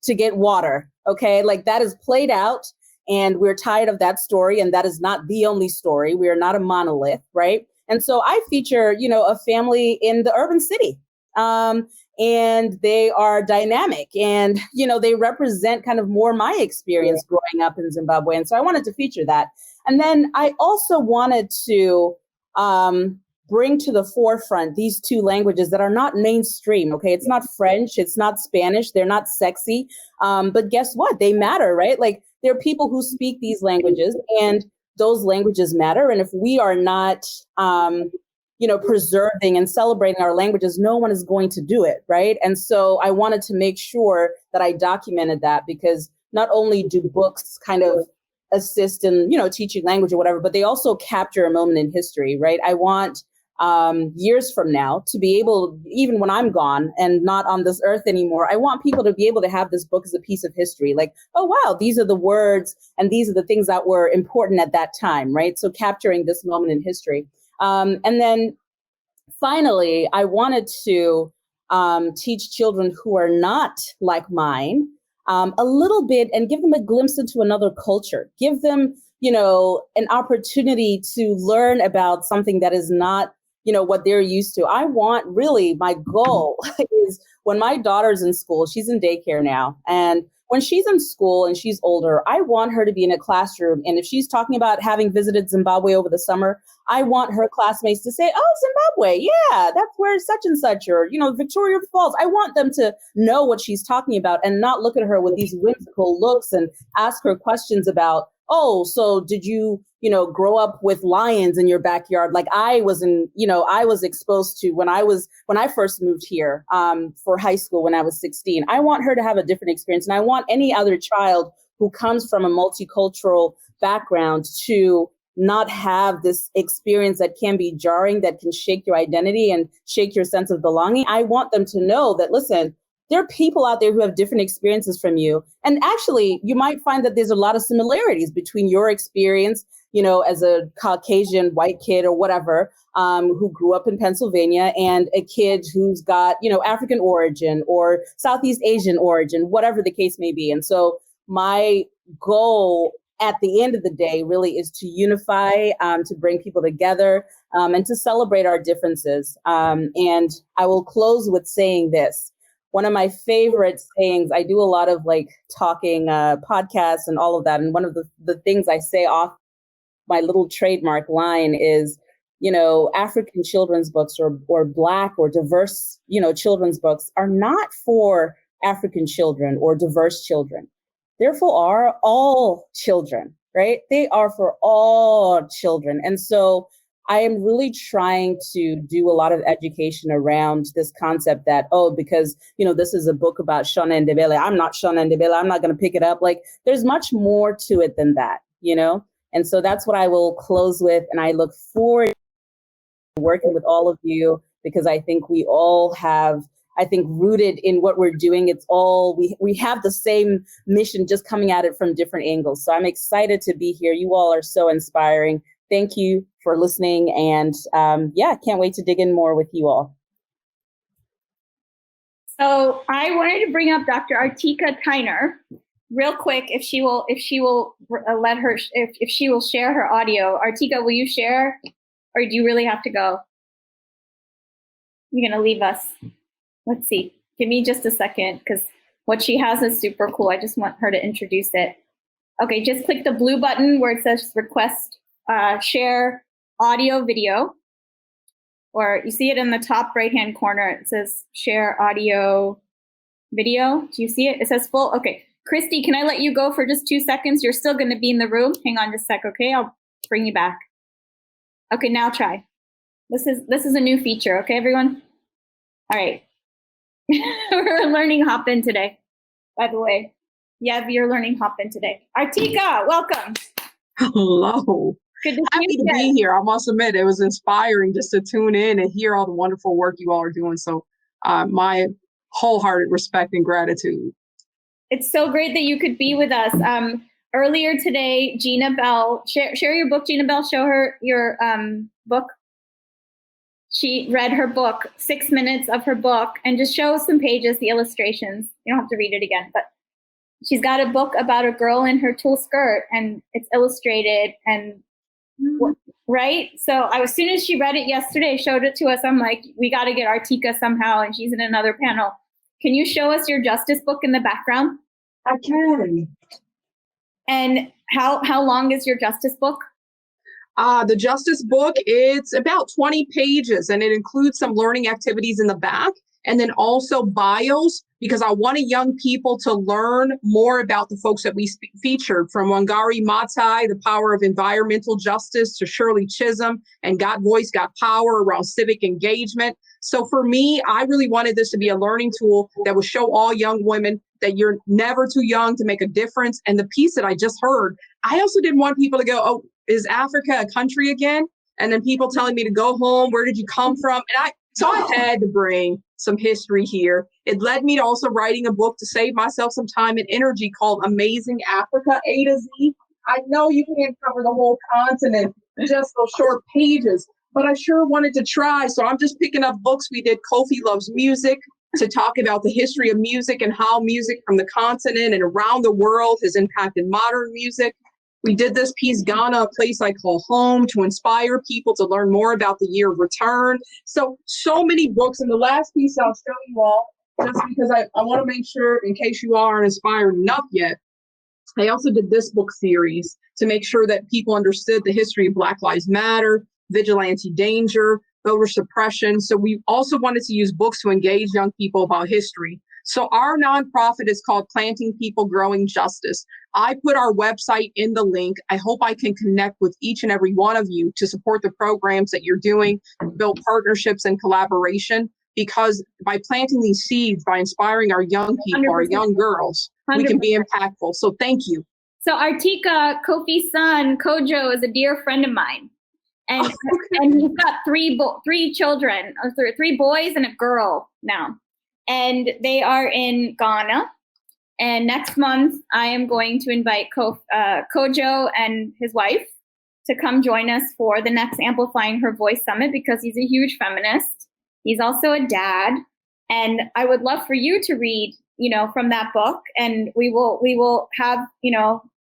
to get water. Okay, like that is played out, and we're tired of that story. And that is not the only story. We are not a monolith, right? And so I feature, you know, a family in the urban city. And they are dynamic, and, you know, they represent kind of more my experience growing up in Zimbabwe. And so I wanted to feature that. And then I also wanted to bring to the forefront these two languages that are not mainstream. Okay, it's not French, it's not Spanish, they're not sexy. But guess what? They matter, right? Like, there are people who speak these languages, and those languages matter. And if we are not, you know, preserving and celebrating our languages, no one is going to do it, right? And so I wanted to make sure that I documented that, because not only do books kind of assist in, you know, teaching language or whatever, but they also capture a moment in history, right? I want years from now to be able, even when I'm gone and not on this earth anymore, I want people to be able to have this book as a piece of history. Like, oh, wow, these are the words and these are the things that were important at that time, right? So capturing this moment in history. And then finally, I wanted to teach children who are not like mine a little bit, and give them a glimpse into another culture. Give them, you know, an opportunity to learn about something that is not, you know, what they're used to. I want, really, my goal is, when my daughter's in school, she's in daycare now, and when she's in school and she's older, I want her to be in a classroom. And if she's talking about having visited Zimbabwe over the summer, I want her classmates to say, oh, Zimbabwe, yeah, that's where such and such, or, you know, Victoria Falls. I want them to know what she's talking about, and not look at her with these whimsical looks and ask her questions about, oh, so did you, you know, grow up with lions in your backyard? Like I was exposed to when I first moved here for high school when I was 16. I want her to have a different experience. And I want any other child who comes from a multicultural background to not have this experience that can be jarring, that can shake your identity and shake your sense of belonging. I want them to know that, listen, there are people out there who have different experiences from you. And actually, you might find that there's a lot of similarities between your experience, you know, as a Caucasian white kid or whatever, who grew up in Pennsylvania, and a kid who's got, you know, African origin or Southeast Asian origin, whatever the case may be. And so my goal at the end of the day really is to unify, to bring people together, and to celebrate our differences. And I will close with saying this. One of my favorite sayings, I do a lot of like talking podcasts and all of that. And one of the things I say off my little trademark line is, you know, African children's books or Black or diverse, you know, children's books are not for African children or diverse children. Therefore, are all children, right? They are for all children. And so I am really trying to do a lot of education around this concept that, oh, because, you know, this is a book about Shona Ndebele, I'm not Shona Ndebele, I'm not going to pick it up. Like, there's much more to it than that, you know? And so that's what I will close with. And I look forward to working with all of you, because I think we all have, I think, rooted in what we're doing. It's all, we have the same mission, just coming at it from different angles. So I'm excited to be here. You all are so inspiring. Thank you for listening. And yeah, can't wait to dig in more with you all. So I wanted to bring up Dr. Artika Tyner real quick, if she will share her audio. Artika, will you share, or do you really have to go? You're going to leave us. Let's see. Give me just a second, because what she has is super cool. I just want her to introduce it. Okay, just click the blue button where it says request share audio video, or you see it in the top right-hand corner. It says share audio video. Do you see it? It says full. Okay, Christy, can I let you go for just 2 seconds? You're still going to be in the room. Hang on just a sec, okay? I'll bring you back. Okay, now try. This is a new feature, okay, everyone? All right. We're learning Hopin today, by the way. Yeah, you're learning Hopin today. Artika, welcome. Hello. Good to see Happy you to be here. I must admit, it was inspiring just to tune in and hear all the wonderful work you all are doing. So my wholehearted respect and gratitude. It's so great that you could be with us. Earlier today, Gina Bell, share your book, Gina Bell, show her your book. She read her book, 6 minutes of her book, and just show some pages, the illustrations. You don't have to read it again, but she's got a book about a girl in her tulle skirt, and it's illustrated, and right? So as soon as she read it yesterday, showed it to us, I'm like, we got to get Artika somehow, and she's in another panel. Can you show us your justice book in the background? I can. And how long is your justice book? The justice book, it's about 20 pages, and it includes some learning activities in the back, and then also bios, because I wanted young people to learn more about the folks that we featured, from Wangari Maathai, The Power of Environmental Justice, to Shirley Chisholm and Got Voice, Got Power around civic engagement. So for me, I really wanted this to be a learning tool that would show all young women that you're never too young to make a difference. And the piece that I just heard, I also didn't want people to go, oh, is Africa a country again? And then people telling me to go home, where did you come from? And so I had to bring some history here. It led me to also writing a book to save myself some time and energy called Amazing Africa, A to Z. I know you can't cover the whole continent in just those short pages, but I sure wanted to try. So I'm just picking up books. We did Kofi Loves Music to talk about the history of music and how music from the continent and around the world has impacted modern music. We did this piece, Ghana, a place I call home, to inspire people to learn more about the year of return. So many books. And the last piece I'll show you all, just because I want to make sure, in case you all aren't inspired enough yet, I also did this book series to make sure that people understood the history of Black Lives Matter, vigilante danger, voter suppression. So we also wanted to use books to engage young people about history. So our nonprofit is called Planting People, Growing Justice. I put our website in the link. I hope I can connect with each and every one of you to support the programs that you're doing, build partnerships and collaboration, because by planting these seeds, by inspiring our young people, 100%. Our young girls, 100%. We can be impactful. So thank you. So Artika, Kofi's son, Kojo, is a dear friend of mine. And, and he's got three children, 3 boys and a girl now. And they are in Ghana. And next month, I am going to invite Kojo and his wife to come join us for the next Amplifying Her Voice Summit, because he's a huge feminist. He's also a dad. And I would love for you to read, from that book. And we will have,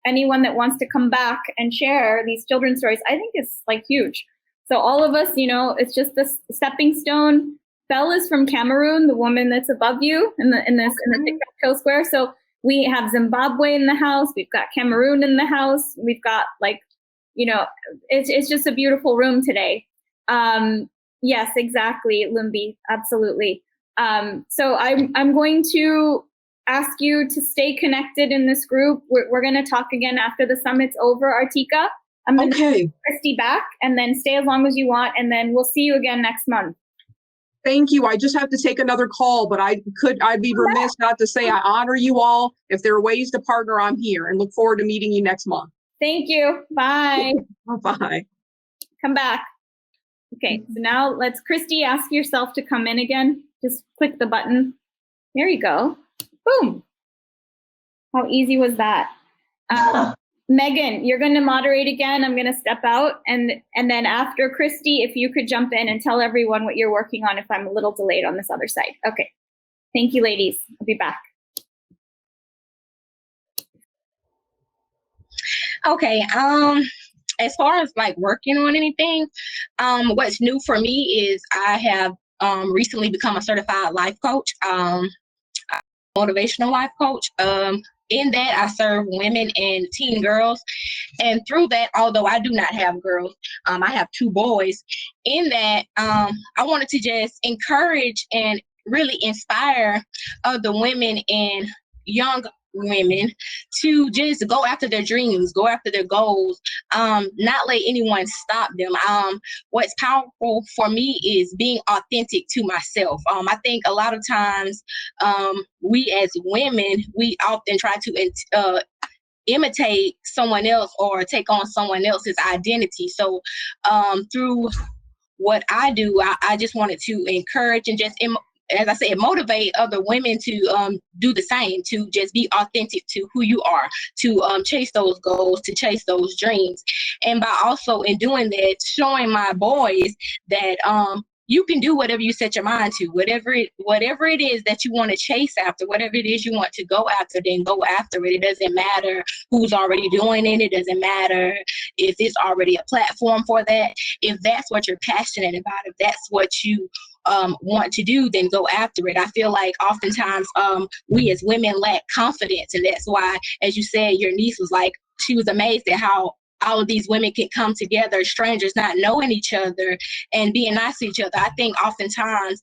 anyone that wants to come back and share these children's stories. I think it's like huge. So all of us, it's just this stepping stone. Belle is from Cameroon, the woman that's above you in the tic-tac-toe square. So we have Zimbabwe in the house. We've got Cameroon in the house. We've got it's just a beautiful room today. Yes, exactly, Lumbi, absolutely. So I'm going to ask you to stay connected in this group. We're going to talk again after the summit's over, Artika. I'm going to bring Christy back, and then stay as long as you want, and then we'll see you again next month. Thank you. I just have to take another call, but I'd be remiss not to say I honor you all. If there are ways to partner, I'm here, and look forward to meeting you next month. Thank you. Bye. Bye. Come back. Okay, so now Christy, ask yourself to come in again. Just click the button. There you go. Boom. How easy was that? Megan, you're going to moderate again. I'm going to step out. And then after Christy, if you could jump in and tell everyone what you're working on if I'm a little delayed on this other side. Okay. Thank you, ladies. I'll be back. Okay. As far as working on anything, what's new for me is I have recently become a certified life coach. motivational life coach. In that, I serve women and teen girls. And through that, although I do not have girls, I have 2 boys. In that, I wanted to just encourage and really inspire other women and young women to just go after their dreams, go after their goals, not let anyone stop them. What's powerful for me is being authentic to myself. I think a lot of times we as women, we often try to imitate someone else or take on someone else's identity. So through what I do, I just wanted to encourage and just, as I said, motivate other women to do the same, to just be authentic to who you are, to chase those goals, to chase those dreams. And by also in doing that, showing my boys that you can do whatever you set your mind to, whatever it is that you want to chase after, whatever it is you want to go after, then go after it. It doesn't matter who's already doing it. It doesn't matter if it's already a platform for that. If that's what you're passionate about, if that's what you want to do, then go after it. I feel like oftentimes we as women lack confidence, and that's why, as you said, your niece was like, she was amazed at how all of these women can come together, strangers not knowing each other and being nice to each other. I think oftentimes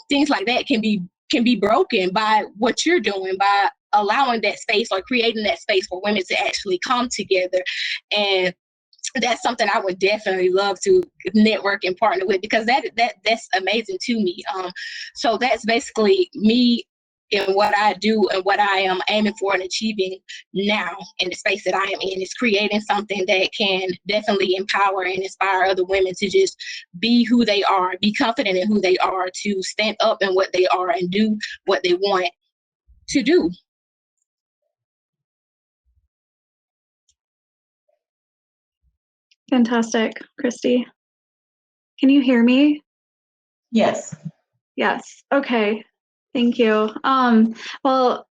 things like that can be broken by what you're doing, by allowing that space or creating that space for women to actually come together. And that's something I would definitely love to network and partner with, because that's amazing to me. So that's basically me and what I do and what I am aiming for and achieving now in the space that I am in, is creating something that can definitely empower and inspire other women to just be who they are, be confident in who they are, to stand up in what they are and do what they want to do. Fantastic, Christy. Can you hear me? Yes. Yes. Okay. Thank you. Well,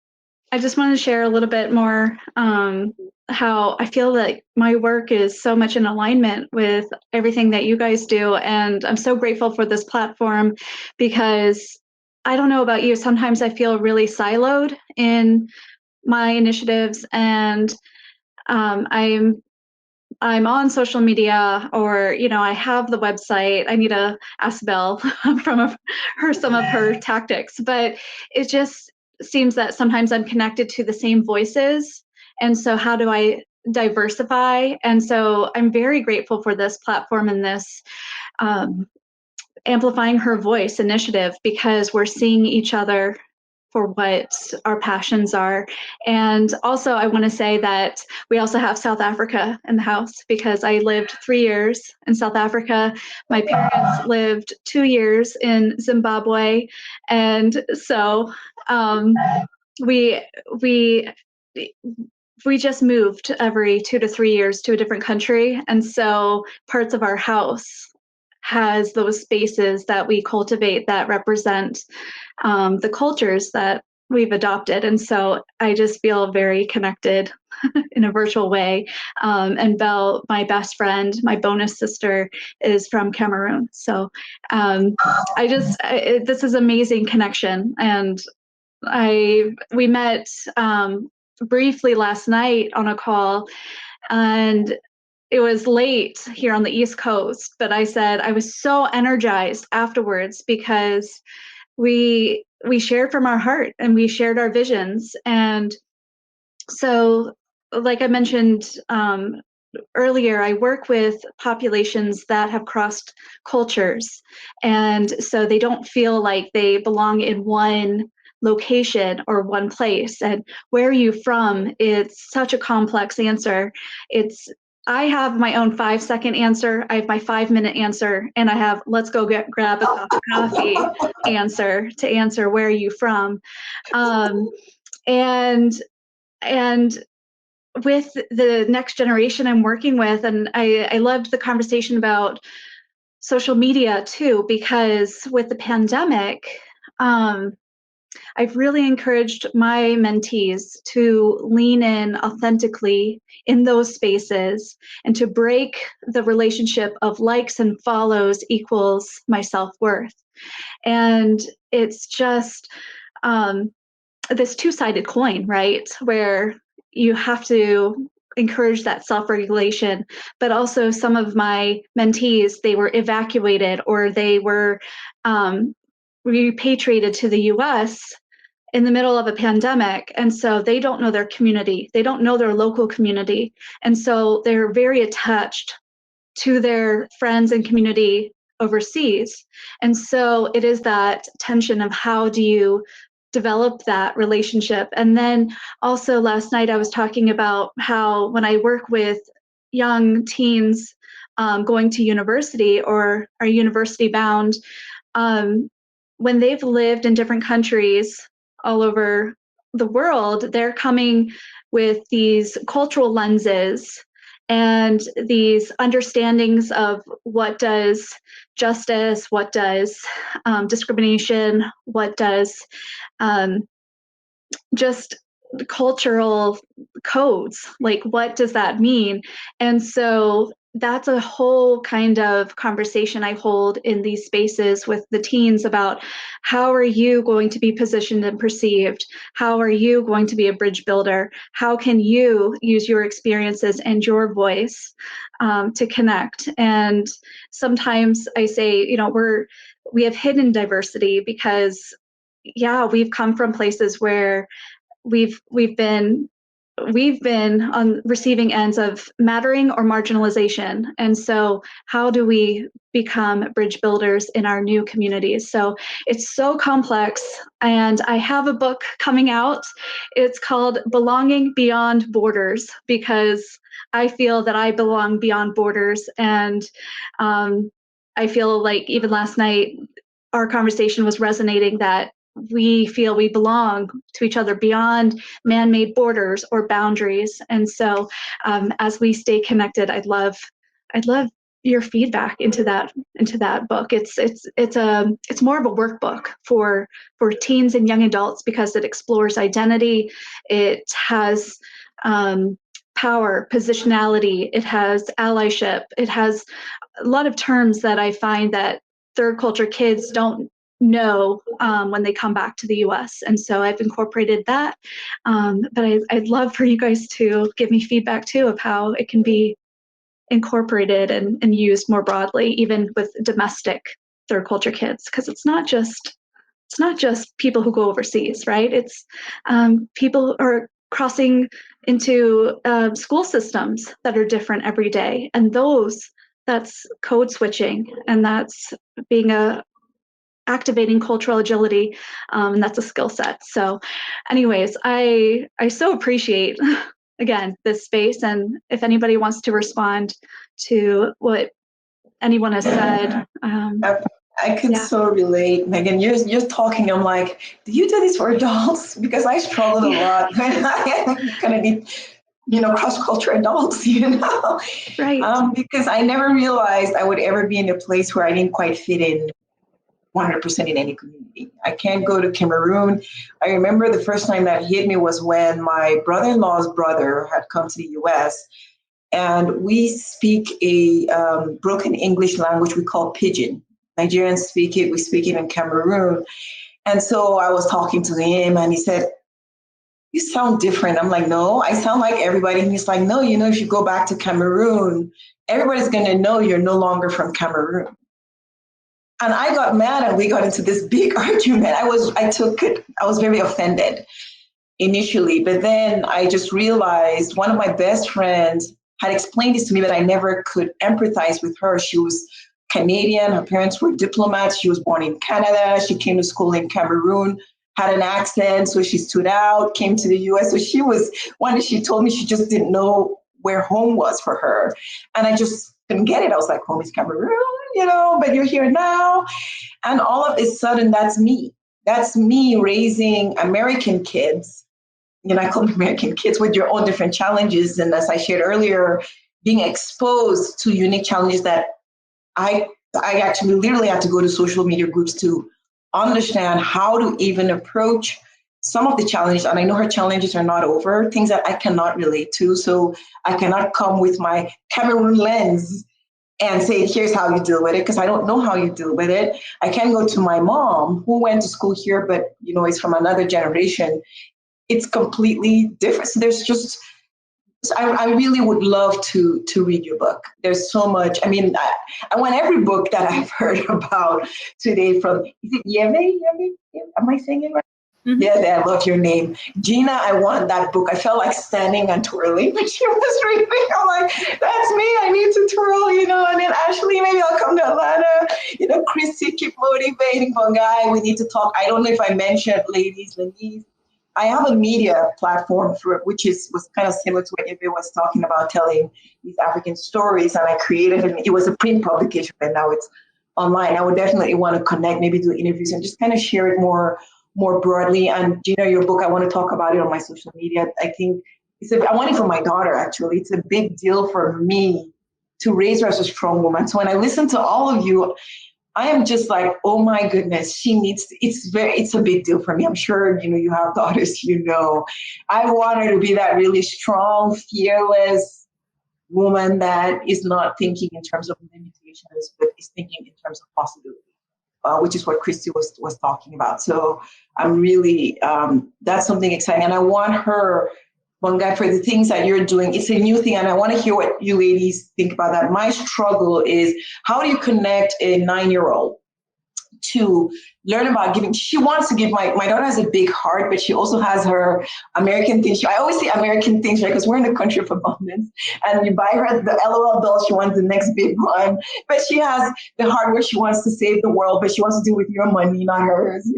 I just want to share a little bit more how I feel that my work is so much in alignment with everything that you guys do. And I'm so grateful for this platform, because I don't know about you, sometimes I feel really siloed in my initiatives, and I'm on social media, or, you know, I have the website. I need to ask Belle from some of her tactics, but it just seems that sometimes I'm connected to the same voices. And so how do I diversify? And so I'm very grateful for this platform and this Amplifying Her Voice initiative, because we're seeing each other for what our passions are. And also, I want to say that we also have South Africa in the house, because I lived 3 years in South Africa. My parents lived 2 years in Zimbabwe. And so we just moved every 2 to 3 years to a different country. And so parts of our house has those spaces that we cultivate that represent the cultures that we've adopted. And so I just feel very connected in a virtual way. And Belle, my best friend, my bonus sister, is from Cameroon. So this is amazing connection. And we met briefly last night on a call, and it was late here on the East Coast, but I said I was so energized afterwards, because we shared from our heart and we shared our visions. And so, like I mentioned earlier, I work with populations that have crossed cultures, and so they don't feel like they belong in one location or one place. And where are you from? It's such a complex answer. I have my own 5-second answer. I have my 5-minute answer, and I have let's go grab a cup of coffee answer to answer where are you from. And with the next generation I'm working with, and I loved the conversation about social media too, because with the pandemic, I've really encouraged my mentees to lean in authentically in those spaces, and to break the relationship of likes and follows equals my self-worth. And it's just, this two-sided coin, right? Where you have to encourage that self-regulation, but also some of my mentees, they were evacuated or they were repatriated to the US in the middle of a pandemic. And so they don't know their community. They don't know their local community. And so they're very attached to their friends and community overseas. And so it is that tension of how do you develop that relationship. And then also last night I was talking about how when I work with young teens going to university or are university bound, when they've lived in different countries all over the world, they're coming with these cultural lenses and these understandings of what does justice, what does discrimination, what does just cultural codes, like what does that mean? And so that's a whole kind of conversation I hold in these spaces with the teens about how are you going to be positioned and perceived? How are you going to be a bridge builder? How can you use your experiences and your voice to connect? And sometimes I say, you know, we have hidden diversity because, yeah, we've come from places where we've been on receiving ends of mattering or marginalization. And so how do we become bridge builders in our new communities? So it's so complex. And I have a book coming out. It's called Belonging Beyond Borders, because I feel that I belong beyond borders. And I feel like even last night, our conversation was resonating that we feel we belong to each other beyond man-made borders or boundaries. And so as we stay connected, I'd love your feedback into that book. It's more of a workbook for teens and young adults because it explores identity. It has power, positionality, it has allyship, it has a lot of terms that I find that third culture kids don't know when they come back to the US. And so I've incorporated that. But I'd love for you guys to give me feedback too of how it can be incorporated and used more broadly, even with domestic third culture kids, because it's not just people who go overseas, right? It's people are crossing into school systems that are different every day. And that's code switching, and that's being activating cultural agility, and that's a skill set. So anyways, I so appreciate, again, this space, and if anybody wants to respond to what anyone has said. I can so relate, Megan. You're talking, I'm like, do you do this for adults? Because I struggled a lot when I kind of did, cross-cultural adults, Right. Because I never realized I would ever be in a place where I didn't quite fit in 100% in any community. I can't go to Cameroon. I remember the first time that hit me was when my brother-in-law's brother had come to the US, and we speak a broken English language we call Pidgin. Nigerians speak it, we speak it in Cameroon. And so I was talking to him and he said, "You sound different." I'm like, "No, I sound like everybody." And he's like, "No, if you go back to Cameroon, everybody's gonna know you're no longer from Cameroon." And I got mad and we got into this big argument. I was very offended initially, but then I just realized one of my best friends had explained this to me, but I never could empathize with her. She was Canadian, her parents were diplomats. She was born in Canada. She came to school in Cameroon, had an accent, so she stood out, came to the US. So she told me she just didn't know where home was for her. And I just couldn't get it. I was like, home is Cameroon, but you're here now. And all of a sudden, that's me. That's me raising American kids. I call them American kids with your own different challenges. And as I shared earlier, being exposed to unique challenges that I actually literally had to go to social media groups to understand how to even approach some of the challenges. And I know her challenges are not over, things that I cannot relate to. So I cannot come with my Cameroon lens and say, here's how you deal with it, because I don't know how you deal with it. I can go to my mom, who went to school here, but is from another generation. It's completely different. So there's just, I really would love to read your book. There's so much. I mean, I want every book that I've heard about today from, is it Yeve? Am I saying it right? Mm-hmm. Yeah, I love your name. Gina, I want that book. I felt like standing and twirling when she was reading. I'm like, that's me. I need to twirl, and then Ashley, maybe I'll come to Atlanta. Christy, keep motivating. Bongai, we need to talk. I don't know if I mentioned, ladies, I have a media platform which was kind of similar to what Eve was talking about, telling these African stories. And I created it was a print publication, but now it's online. I would definitely want to connect, maybe do interviews and just kind of share it more broadly. And Gina, your book, I want to talk about it on my social media. I think I want it for my daughter, actually. It's a big deal for me to raise her as a strong woman. So when I listen to all of you, I am just like, oh my goodness, it's a big deal for me. I'm sure, you have daughters, I want her to be that really strong, fearless woman that is not thinking in terms of limitations, but is thinking in terms of possibility. Which is what Christy was talking about. So I'm really, that's something exciting. And I want her, Bongai, for the things that you're doing, it's a new thing. And I want to hear what you ladies think about that. My struggle is, how do you connect a 9-year-old to learn about giving? She wants to give, my daughter has a big heart, but she also has her American things. I always say American things, right? Because we're in a country of abundance, and you buy her the LOL doll, she wants the next big one. But she has the heart where she wants to save the world, but she wants to do it with your money, not hers,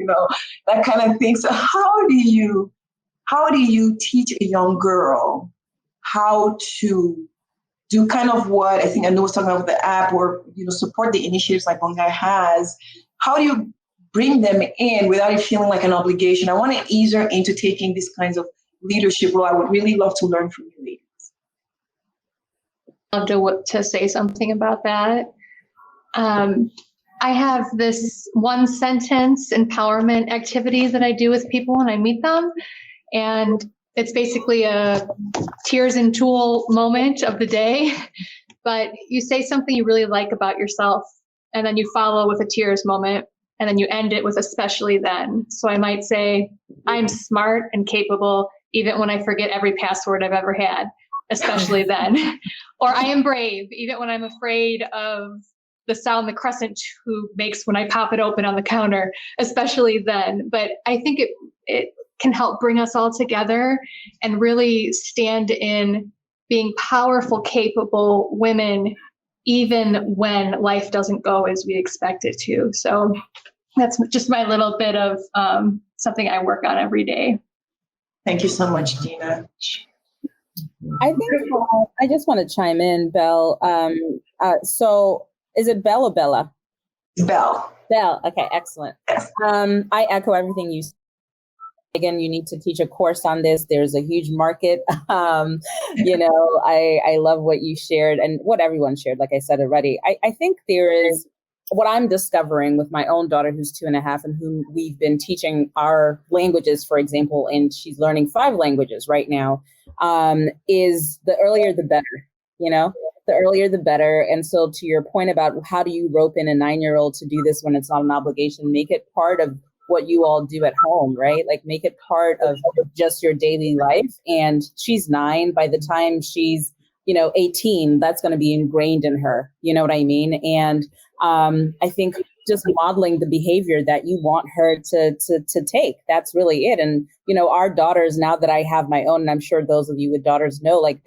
that kind of thing. So how do you teach a young girl how to do kind of what I think Anu was talking about with the app, or support the initiatives like Bongai has? How do you bring them in without it feeling like an obligation? I want to ease her into taking these kinds of leadership role. I would really love to learn from you ladies. I'd love to say something about that. I have this one sentence empowerment activity that I do with people when I meet them. And it's basically a tears and tool moment of the day. But you say something you really like about yourself, and then you follow with a tears moment, and then you end it with especially then. So I might say, I'm smart and capable, even when I forget every password I've ever had, especially then. Or I am brave, even when I'm afraid of the sound the crescent tube makes when I pop it open on the counter, especially then. But I think it can help bring us all together and really stand in being powerful, capable women, even when life doesn't go as we expect it to. So that's just my little bit of something I work on every day. Thank you so much, Gina. I think I just want to chime in, Belle. So is it Belle or Bella? Belle. Belle. Okay, excellent. Yes. I echo everything you said. Again, you need to teach a course on this. There's a huge market. I love what you shared and what everyone shared, like I said already. I think there is what I'm discovering with my own daughter, who's 2.5, and whom we've been teaching our languages, for example, and she's learning 5 languages right now, is the earlier the better, the earlier the better. And so to your point about how do you rope in a 9-year-old to do this when it's not an obligation, make it part of what you all do at home, right? Like make it part of just your daily life. And she's 9. By the time she's, 18, that's going to be ingrained in her. You know what I mean? And I think just modeling the behavior that you want her to take, that's really it. And, our daughters, now that I have my own, and I'm sure those of you with daughters know, like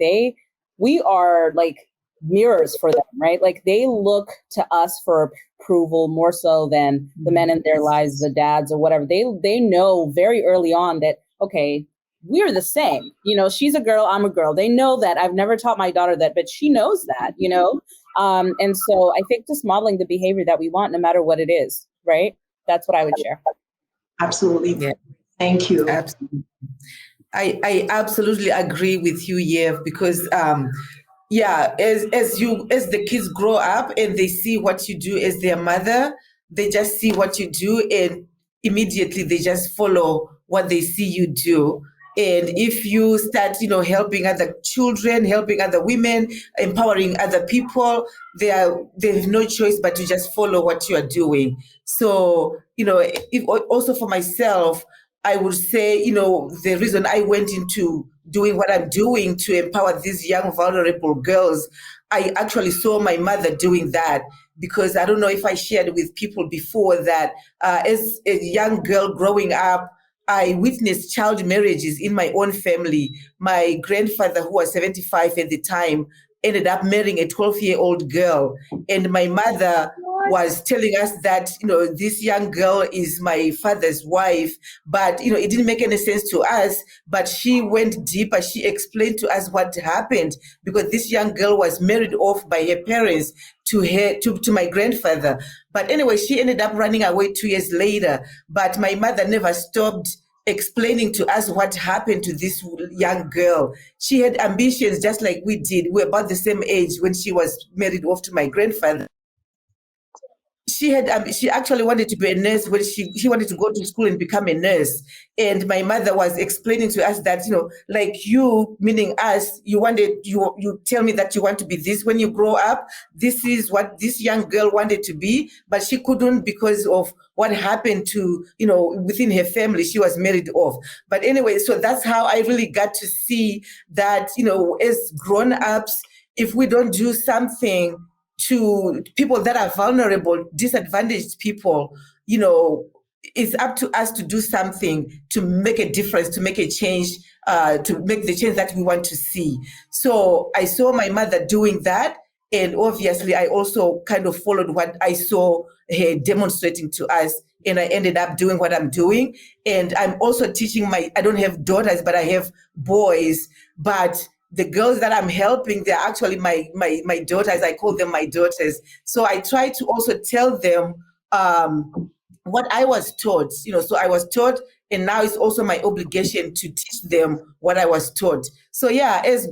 we are like mirrors for them, right? Like they look to us for approval more so than the men in their lives, the dads or whatever. They know very early on that, okay, we're the same. She's a girl, I'm a girl. They know that. I've never taught my daughter that, but she knows that, and so I think just modeling the behavior that we want, no matter what it is, right? That's what I would share. Absolutely. Yeah. Thank you. Absolutely. I absolutely agree with you, Yev, because as the kids grow up and they see what you do as their mother, they just see what you do and immediately they just follow what they see you do. And if you start, helping other children, helping other women, empowering other people, they have no choice but to just follow what you are doing. So, also for myself, I would say, the reason I went into doing what I'm doing to empower these young, vulnerable girls, I actually saw my mother doing that, because I don't know if I shared with people before that as a young girl growing up, I witnessed child marriages in my own family. My grandfather, who was 75 at the time, ended up marrying a 12-year-old girl. And my mother was telling us that, this young girl is my father's wife. But, it didn't make any sense to us. But she went deeper. She explained to us what happened, because this young girl was married off by her parents to my grandfather. But anyway, she ended up running away 2 years later. But my mother never stopped explaining to us what happened to this young girl. She had ambitions just like we did. We were about the same age when she was married off to my grandfather. She actually wanted to be a nurse when she wanted to go to school and become a nurse. And my mother was explaining to us that, like you, meaning us, you tell me that you want to be this when you grow up. This is what this young girl wanted to be, but she couldn't because of what happened to, within her family. She was married off. But anyway, so that's how I really got to see that, as grown-ups, if we don't do something to people that are vulnerable, disadvantaged people, it's up to us to do something to make a difference, to make a change, to make the change that we want to see. So I saw my mother doing that. And obviously, I also kind of followed what I saw her demonstrating to us. And I ended up doing what I'm doing. And I'm also teaching I don't have daughters, but I have boys. But the girls that I'm helping, they're actually my daughters. I call them my daughters. So I try to also tell them what I was taught. So I was taught, and now it's also my obligation to teach them what I was taught. So yeah, as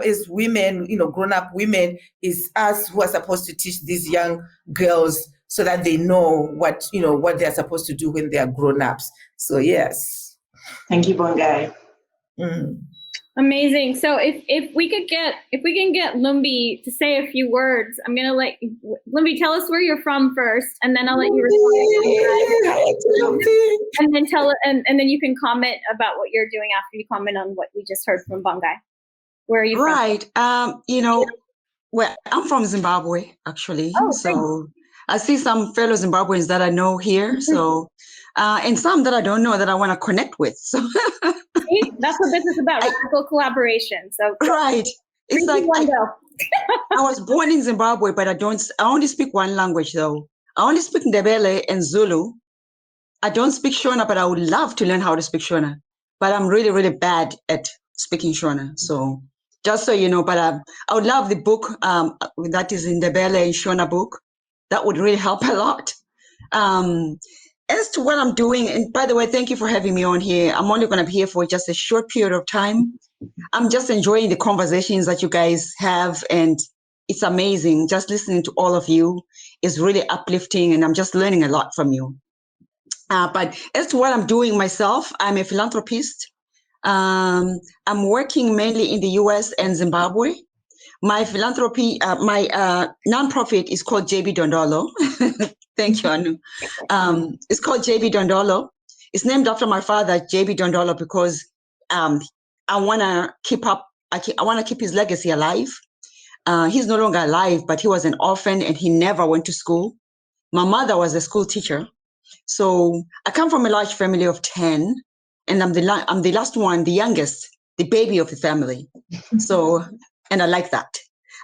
as women, grown-up women, is us who are supposed to teach these young girls so that they know what they're supposed to do when they are grown-ups. So yes. Thank you, Bongai. Amazing. So if we can get Lumbi to say a few words, I'm gonna let Lumbi tell us where you're from first, and then I'll let you respond. And then and then you can comment about what you're doing after you comment on what we just heard from Bongai. Where are you from? Right. Well, I'm from Zimbabwe, actually. Oh, so I see some fellow Zimbabweans that I know here. So and some that I don't know that I want to connect with. So see, that's what this is about, radical collaboration. So right. It's like I was born in Zimbabwe, but I only speak one language though. I only speak Ndebele and Zulu. I don't speak Shona, but I would love to learn how to speak Shona. But I'm really, really bad at speaking Shona. So just so you know, but I would love the book that is in Ndebele and Shona book. That would really help a lot. As to what I'm doing, and by the way, thank you for having me on here. I'm only going to be here for just a short period of time. I'm just enjoying the conversations that you guys have, and it's amazing. Just listening to all of you is really uplifting, and I'm just learning a lot from you. But as to what I'm doing myself, I'm a philanthropist. I'm working mainly in the US and Zimbabwe. My philanthropy, my nonprofit is called JB Dondolo. Thank you, Anu. It's called JB Dondolo. It's named after my father, JB Dondolo, because I want to keep up. I want to keep his legacy alive. He's no longer alive, but he was an orphan and he never went to school. My mother was a school teacher. So I come from a large family of 10, and I'm the last one, the youngest, the baby of the family. So, and I like that.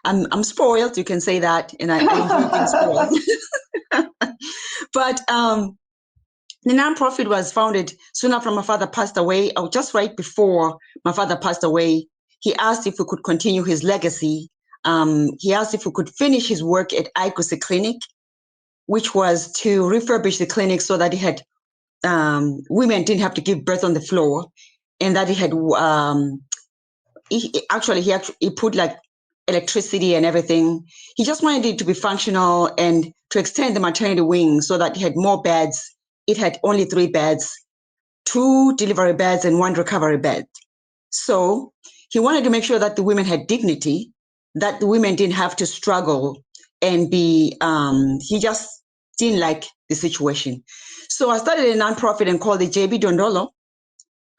I'm spoiled, you can say that, and I enjoy being spoiled. But the nonprofit was founded soon after my father passed away, or just right before my father passed away. He asked if we could continue his legacy. He asked if we could finish his work at Ikusi Clinic, which was to refurbish the clinic so that it had women didn't have to give birth on the floor, and that it had he put like electricity and everything. He just wanted it to be functional and to extend the maternity wing so that it had more beds. It had only 3 beds 2 delivery beds and 1 recovery bed. So he wanted to make sure that the women had dignity, that the women didn't have to struggle and be, he just didn't like the situation. So I started a nonprofit and called the JB Dondolo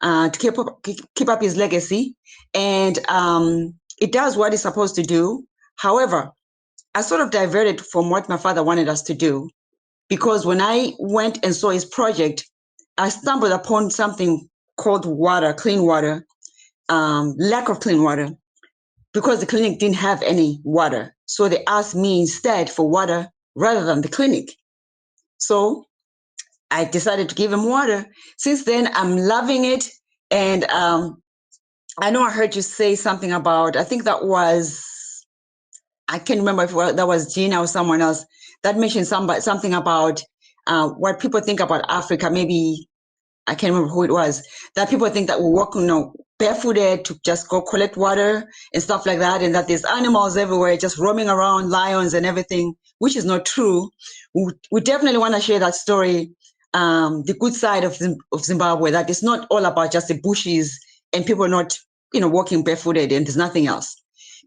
to keep up his legacy. And it does what it's supposed to do. However, I sort of diverted from what my father wanted us to do, because when I went and saw his project, I stumbled upon something called water, clean water, lack of clean water, because the clinic didn't have any water. So they asked me instead for water rather than the clinic. So I decided to give him water. Since then, I'm loving it. And I know I heard you say something about, I think that was, I can't remember if that was Gina or someone else that mentioned something about what people think about Africa. Maybe, I can't remember who it was, that people think that we walk, barefooted to just go collect water and stuff like that, and that there's animals everywhere just roaming around, lions and everything, which is not true. We definitely want to share that story, the good side of Zimbabwe, that it's not all about just the bushes and people not, walking barefooted and there's nothing else.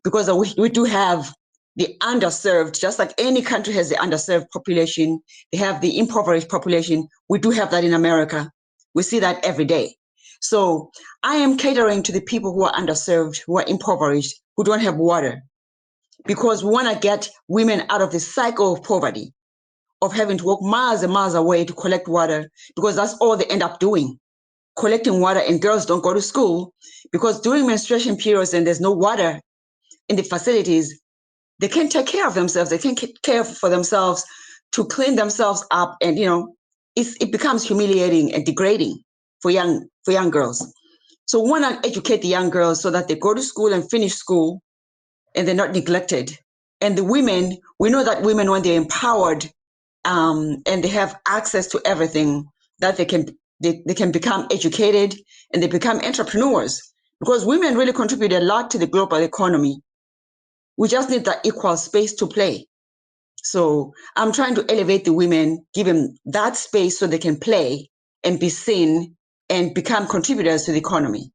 Because we do have the underserved, just like any country has the underserved population, they have the impoverished population. We do have that in America. We see that every day. So I am catering to the people who are underserved, who are impoverished, who don't have water, because we want to get women out of the cycle of poverty, of having to walk miles and miles away to collect water, because that's all they end up doing, collecting water, and girls don't go to school because during menstruation periods and there's no water in the facilities, they can't take care of themselves. They can't care for themselves to clean themselves up, and it becomes humiliating and degrading for young girls. So we want to educate the young girls so that they go to school and finish school and they're not neglected. And the women, we know that women, when they're empowered and they have access to everything, that they can become educated and they become entrepreneurs, because women really contribute a lot to the global economy. We just need that equal space to play. So I'm trying to elevate the women, give them that space so they can play and be seen and become contributors to the economy.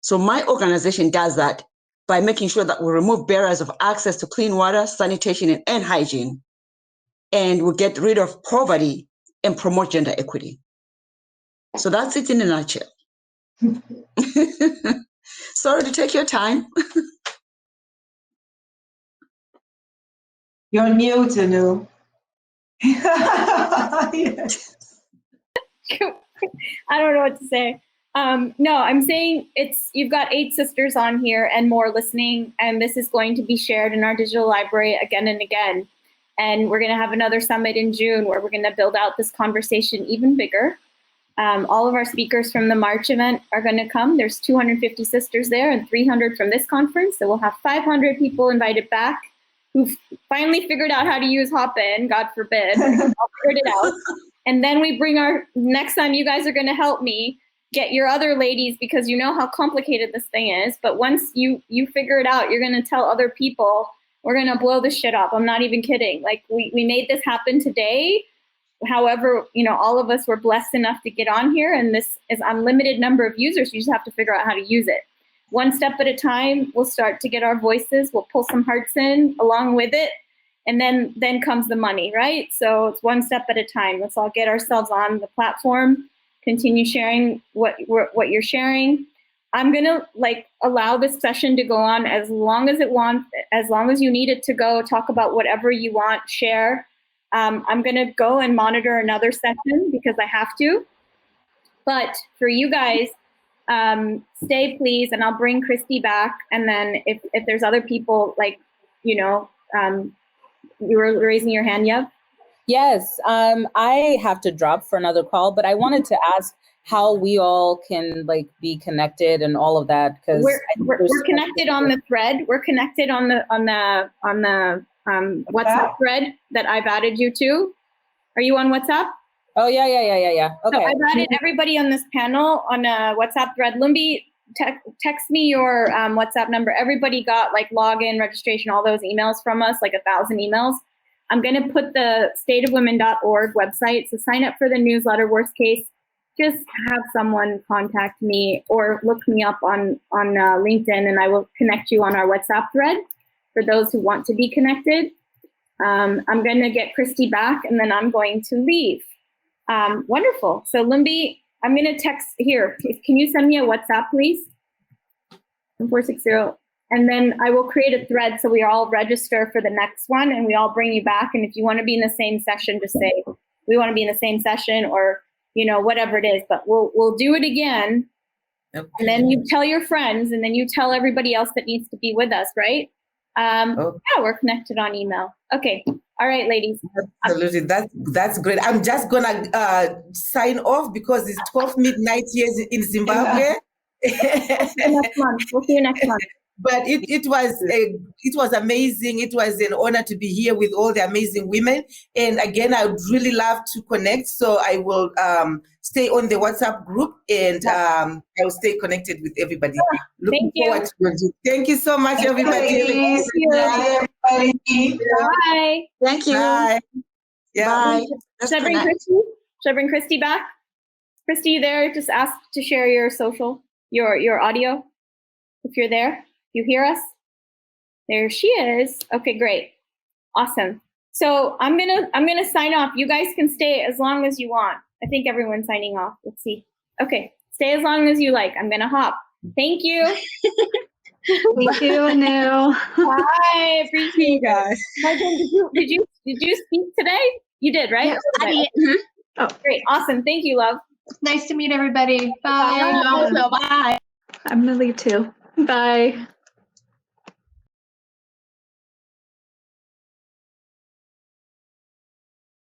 So my organization does that by making sure that we remove barriers of access to clean water, sanitation, and hygiene. And we get rid of poverty and promote gender equity. So that's it in a nutshell. Sorry to take your time. You're on mute, Anu. Yes. I don't know what to say. No, I'm saying you've got 8 sisters on here and more listening, and this is going to be shared in our digital library again and again. And we're going to have another summit in June where we're going to build out this conversation even bigger. All of our speakers from the March event are going to come. There's 250 sisters there and 300 from this conference. So we'll have 500 people invited back who've finally figured out how to use Hopin, God forbid, all figured it out. And then we bring next time you guys are going to help me get your other ladies, because you know how complicated this thing is. But once you figure it out, you're going to tell other people, we're going to blow this shit up. I'm not even kidding. Like we made this happen today. However, all of us were blessed enough to get on here, and this is unlimited number of users. You just have to figure out how to use it. One step at a time, we'll start to get our voices. We'll pull some hearts in along with it. And then comes the money, right? So it's one step at a time. Let's all get ourselves on the platform, continue sharing what you're sharing. I'm gonna allow this session to go on as long as you need it to go. Talk about whatever you want, share. I'm gonna go and monitor another session because I have to. But for you guys, stay please, and I'll bring Christy back. And then if there's other people you were raising your hand, Yev? Yes, I have to drop for another call, but I wanted to ask how we all can be connected and all of that, because we're connected on the thread. We're connected on the WhatsApp thread that I've added you to. Are you on WhatsApp? Oh yeah. Okay. So I've added everybody on this panel on a WhatsApp thread. Lumbi, text me your WhatsApp number. Everybody got login, registration, all those emails from us, 1,000 emails. I'm going to put the stateofwomen.org website. So sign up for the newsletter. Worst case, just have someone contact me or look me up on LinkedIn, and I will connect you on our WhatsApp thread for those who want to be connected. I'm going to get Christy back, and then I'm going to leave. Wonderful. So Limby, I'm going to text here. Can you send me a WhatsApp, please? 460. And then I will create a thread so we all register for the next one, and we all bring you back. And if you want to be in the same session, just say, we want to be in the same session, or, you know, whatever it is. But we'll do it again. Okay. And then you tell your friends, and then you tell everybody else that needs to be with us, right? Yeah, we're connected on email. Okay. All right, ladies. Absolutely. That's great. I'm just gonna sign off because it's 12 midnight here in Zimbabwe. Next month. We'll see you next month. But it was amazing. It was an honor to be here with all the amazing women. And again, I would really love to connect. So I will stay on the WhatsApp group, and I will stay connected with everybody. Looking forward to it. Thank you so much, everybody. Thank you. Bye, everybody. Bye. Thank you. Bye. Yeah. Bye. Should I bring Christy? Should I bring Christy back? Christy, you there? Just ask to share your social, your audio, if you're there. You hear us? There she is. Okay, great. Awesome. So I'm gonna sign off. You guys can stay as long as you want. I think everyone's signing off. Let's see. Okay, stay as long as you like. I'm gonna hop. Thank you. Thank you, Anu. Bye. Appreciate you guys. Megan, did you speak today? You did, right? Yes, I did. Mm-hmm. Oh, great. Awesome. Thank you, love. Nice to meet everybody. Bye. Bye. Bye. I'm gonna leave too. Bye.